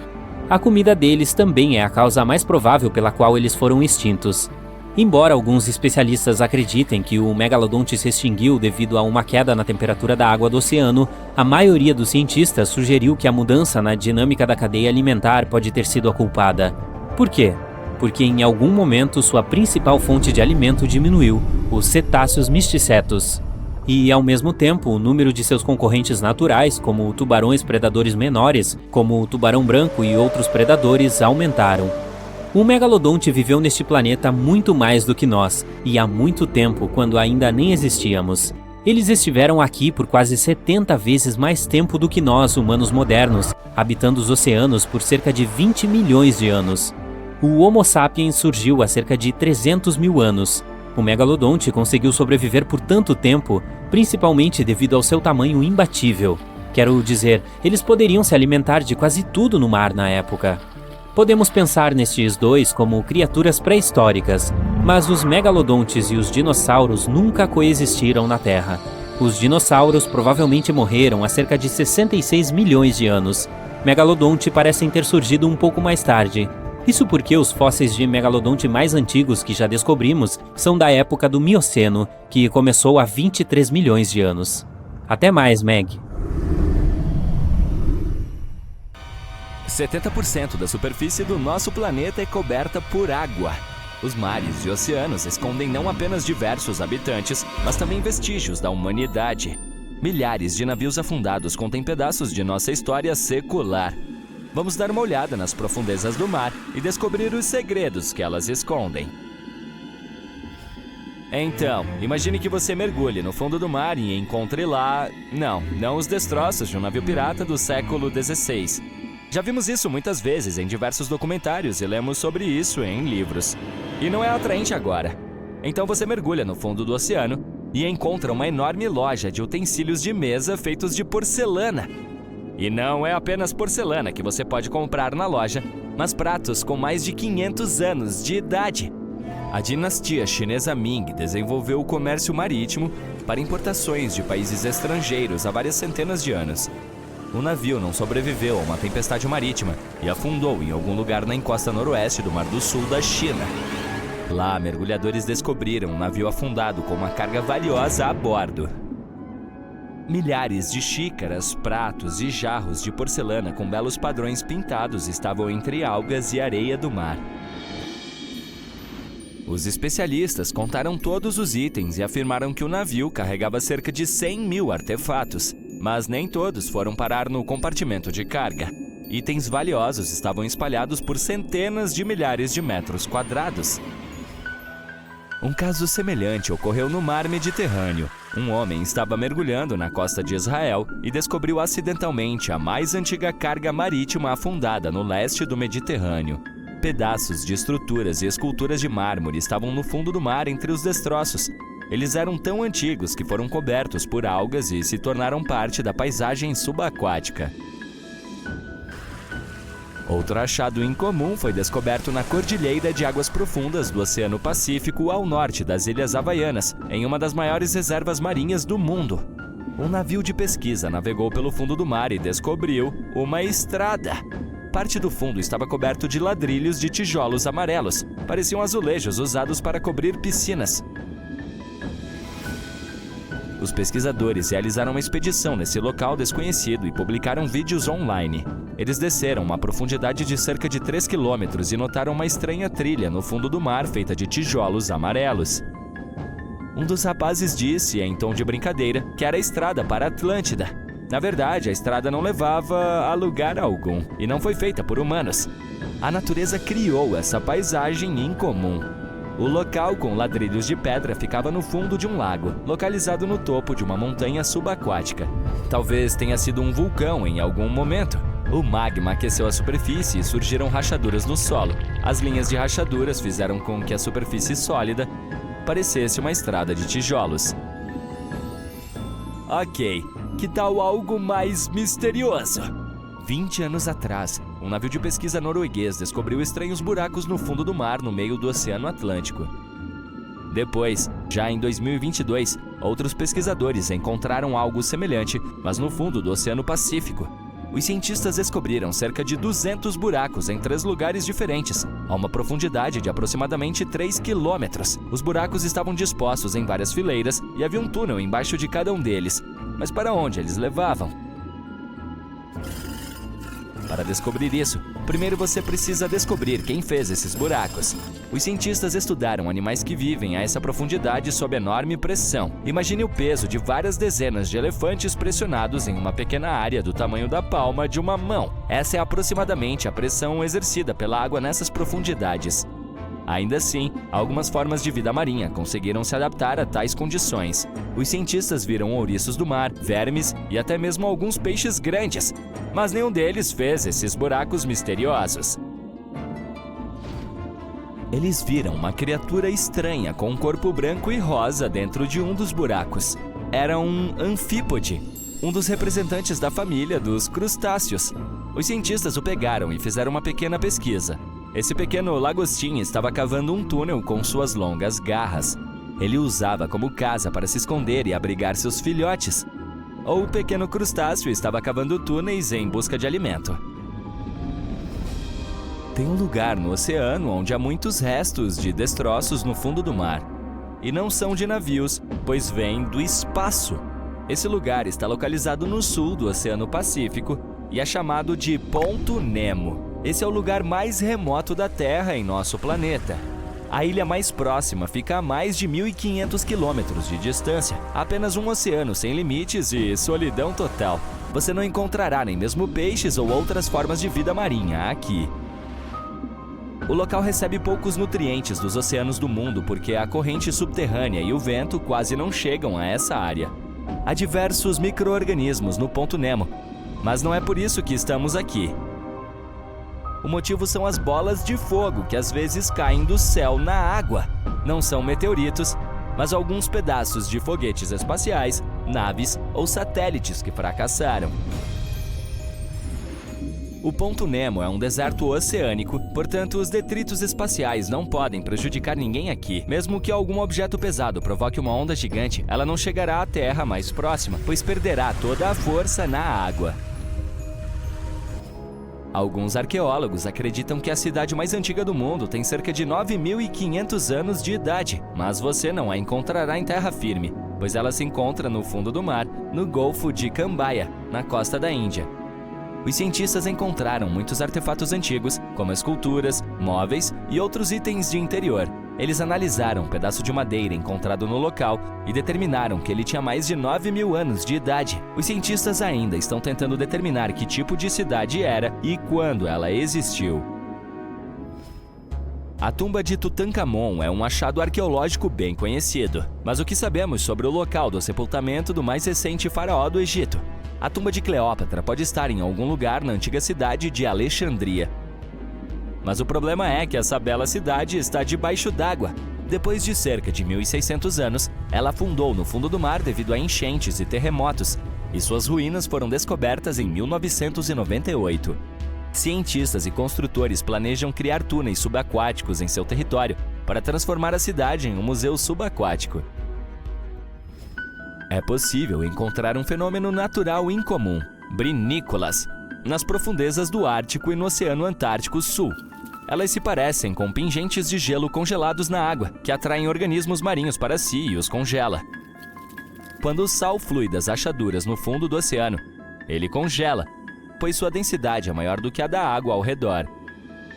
A comida deles também é a causa mais provável pela qual eles foram extintos. Embora alguns especialistas acreditem que o megalodonte se extinguiu devido a uma queda na temperatura da água do oceano, a maioria dos cientistas sugeriu que a mudança na dinâmica da cadeia alimentar pode ter sido a culpada. Por quê? Porque em algum momento sua principal fonte de alimento diminuiu, os cetáceos misticetos. E, ao mesmo tempo, o número de seus concorrentes naturais, como tubarões predadores menores, como o tubarão branco e outros predadores, aumentaram. O megalodonte viveu neste planeta muito mais do que nós, e há muito tempo, quando ainda nem existíamos. Eles estiveram aqui por quase 70 vezes mais tempo do que nós, humanos modernos, habitando os oceanos por cerca de 20 milhões de anos. O Homo sapiens surgiu há cerca de 300 mil anos. O megalodonte conseguiu sobreviver por tanto tempo, principalmente devido ao seu tamanho imbatível. Quero dizer, eles poderiam se alimentar de quase tudo no mar na época. Podemos pensar nestes dois como criaturas pré-históricas, mas os megalodontes e os dinossauros nunca coexistiram na Terra. Os dinossauros provavelmente morreram há cerca de 66 milhões de anos. Megalodonte parecem ter surgido um pouco mais tarde. Isso porque os fósseis de megalodonte mais antigos que já descobrimos são da época do Mioceno, que começou há 23 milhões de anos. Até mais, Meg. 70% da superfície do nosso planeta é coberta por água. Os mares e oceanos escondem não apenas diversos habitantes, mas também vestígios da humanidade. Milhares de navios afundados contêm pedaços de nossa história secular. Vamos dar uma olhada nas profundezas do mar e descobrir os segredos que elas escondem. Então, imagine que você mergulhe no fundo do mar e encontre lá... Não os destroços de um navio pirata do século XVI. Já vimos isso muitas vezes em diversos documentários e lemos sobre isso em livros. E não é atraente agora. Então você mergulha no fundo do oceano e encontra uma enorme loja de utensílios de mesa feitos de porcelana. E não é apenas porcelana que você pode comprar na loja, mas pratos com mais de 500 anos de idade. A dinastia chinesa Ming desenvolveu o comércio marítimo para importações de países estrangeiros há várias centenas de anos. O navio não sobreviveu a uma tempestade marítima e afundou em algum lugar na encosta noroeste do Mar do Sul da China. Lá, mergulhadores descobriram um navio afundado com uma carga valiosa a bordo. Milhares de xícaras, pratos e jarros de porcelana com belos padrões pintados estavam entre algas e areia do mar. Os especialistas contaram todos os itens e afirmaram que o navio carregava cerca de 100 mil artefatos, mas nem todos foram parar no compartimento de carga. Itens valiosos estavam espalhados por centenas de milhares de metros quadrados. Um caso semelhante ocorreu no mar Mediterrâneo. Um homem estava mergulhando na costa de Israel e descobriu acidentalmente a mais antiga carga marítima afundada no leste do Mediterrâneo. Pedaços de estruturas e esculturas de mármore estavam no fundo do mar entre os destroços. Eles eram tão antigos que foram cobertos por algas e se tornaram parte da paisagem subaquática. Outro achado incomum foi descoberto na Cordilheira de Águas Profundas do Oceano Pacífico, ao norte das Ilhas Havaianas, em uma das maiores reservas marinhas do mundo. Um navio de pesquisa navegou pelo fundo do mar e descobriu uma estrada. Parte do fundo estava coberto de ladrilhos de tijolos amarelos. Pareciam azulejos usados para cobrir piscinas. Os pesquisadores realizaram uma expedição nesse local desconhecido e publicaram vídeos online. Eles desceram uma profundidade de cerca de 3 quilômetros e notaram uma estranha trilha no fundo do mar feita de tijolos amarelos. Um dos rapazes disse, em tom de brincadeira, que era a estrada para a Atlântida. Na verdade, a estrada não levava a lugar algum e não foi feita por humanos. A natureza criou essa paisagem incomum. O local com ladrilhos de pedra ficava no fundo de um lago, localizado no topo de uma montanha subaquática. Talvez tenha sido um vulcão em algum momento. O magma aqueceu a superfície e surgiram rachaduras no solo. As linhas de rachaduras fizeram com que a superfície sólida parecesse uma estrada de tijolos. Ok, que tal algo mais misterioso? 20 anos atrás, um navio de pesquisa norueguês descobriu estranhos buracos no fundo do mar no meio do Oceano Atlântico. Depois, já em 2022, outros pesquisadores encontraram algo semelhante, mas no fundo do Oceano Pacífico. Os cientistas descobriram cerca de 200 buracos em 3 lugares diferentes, a uma profundidade de aproximadamente 3 quilômetros. Os buracos estavam dispostos em várias fileiras e havia um túnel embaixo de cada um deles. Mas para onde eles levavam? Para descobrir isso, primeiro você precisa descobrir quem fez esses buracos. Os cientistas estudaram animais que vivem a essa profundidade sob enorme pressão. Imagine o peso de várias dezenas de elefantes pressionados em uma pequena área do tamanho da palma de uma mão. Essa é aproximadamente a pressão exercida pela água nessas profundidades. Ainda assim, algumas formas de vida marinha conseguiram se adaptar a tais condições. Os cientistas viram ouriços do mar, vermes e até mesmo alguns peixes grandes, mas nenhum deles fez esses buracos misteriosos. Eles viram uma criatura estranha com um corpo branco e rosa dentro de um dos buracos. Era um anfípode, um dos representantes da família dos crustáceos. Os cientistas o pegaram e fizeram uma pequena pesquisa. Esse pequeno lagostim estava cavando um túnel com suas longas garras. Ele o usava como casa para se esconder e abrigar seus filhotes. Ou o pequeno crustáceo estava cavando túneis em busca de alimento. Tem um lugar no oceano onde há muitos restos de destroços no fundo do mar. E não são de navios, pois vêm do espaço. Esse lugar está localizado no sul do Oceano Pacífico e é chamado de Ponto Nemo. Esse é o lugar mais remoto da Terra em nosso planeta. A ilha mais próxima fica a mais de 1.500 quilômetros de distância. Apenas um oceano sem limites e solidão total. Você não encontrará nem mesmo peixes ou outras formas de vida marinha aqui. O local recebe poucos nutrientes dos oceanos do mundo porque a corrente subterrânea e o vento quase não chegam a essa área. Há diversos micro-organismos no Ponto Nemo, mas não é por isso que estamos aqui. O motivo são as bolas de fogo que às vezes caem do céu na água. Não são meteoritos, mas alguns pedaços de foguetes espaciais, naves ou satélites que fracassaram. O Ponto Nemo é um deserto oceânico, portanto os detritos espaciais não podem prejudicar ninguém aqui. Mesmo que algum objeto pesado provoque uma onda gigante, ela não chegará à Terra mais próxima, pois perderá toda a força na água. Alguns arqueólogos acreditam que a cidade mais antiga do mundo tem cerca de 9.500 anos de idade, mas você não a encontrará em terra firme, pois ela se encontra no fundo do mar, no Golfo de Cambaia, na costa da Índia. Os cientistas encontraram muitos artefatos antigos, como esculturas, móveis e outros itens de interior. Eles analisaram um pedaço de madeira encontrado no local e determinaram que ele tinha mais de 9.000 anos de idade. Os cientistas ainda estão tentando determinar que tipo de cidade era e quando ela existiu. A tumba de Tutankhamon é um achado arqueológico bem conhecido. Mas o que sabemos sobre o local do sepultamento do mais recente faraó do Egito? A tumba de Cleópatra pode estar em algum lugar na antiga cidade de Alexandria. Mas o problema é que essa bela cidade está debaixo d'água. Depois de cerca de 1.600 anos, ela afundou no fundo do mar devido a enchentes e terremotos, e suas ruínas foram descobertas em 1998. Cientistas e construtores planejam criar túneis subaquáticos em seu território para transformar a cidade em um museu subaquático. É possível encontrar um fenômeno natural incomum, brinícolas, nas profundezas do Ártico e no Oceano Antártico Sul. Elas se parecem com pingentes de gelo congelados na água, que atraem organismos marinhos para si e os congela. Quando o sal flui das rachaduras no fundo do oceano, ele congela, pois sua densidade é maior do que a da água ao redor.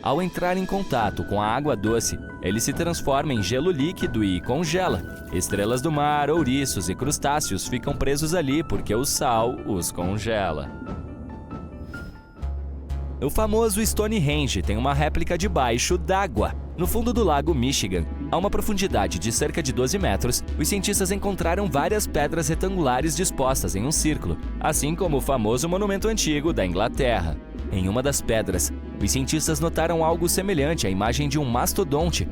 Ao entrar em contato com a água doce, ele se transforma em gelo líquido e congela. Estrelas do mar, ouriços e crustáceos ficam presos ali porque o sal os congela. O famoso Stonehenge tem uma réplica debaixo d'água. No fundo do lago Michigan, a uma profundidade de cerca de 12 metros, os cientistas encontraram várias pedras retangulares dispostas em um círculo, assim como o famoso monumento antigo da Inglaterra. Em uma das pedras, os cientistas notaram algo semelhante à imagem de um mastodonte,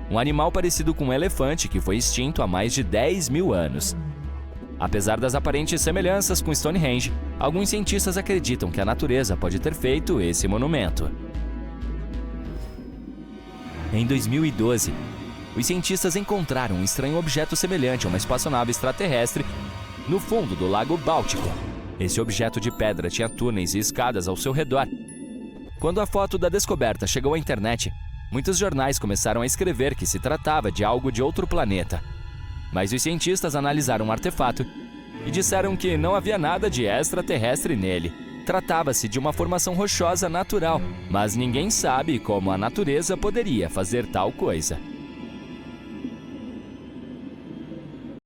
um animal parecido com um elefante que foi extinto há mais de 10.000 anos. Apesar das aparentes semelhanças com Stonehenge, alguns cientistas acreditam que a natureza pode ter feito esse monumento. Em 2012, os cientistas encontraram um estranho objeto semelhante a uma espaçonave extraterrestre no fundo do Lago Báltico. Esse objeto de pedra tinha túneis e escadas ao seu redor. Quando a foto da descoberta chegou à internet, muitos jornais começaram a escrever que se tratava de algo de outro planeta. Mas os cientistas analisaram o artefato e disseram que não havia nada de extraterrestre nele. Tratava-se de uma formação rochosa natural, mas ninguém sabe como a natureza poderia fazer tal coisa.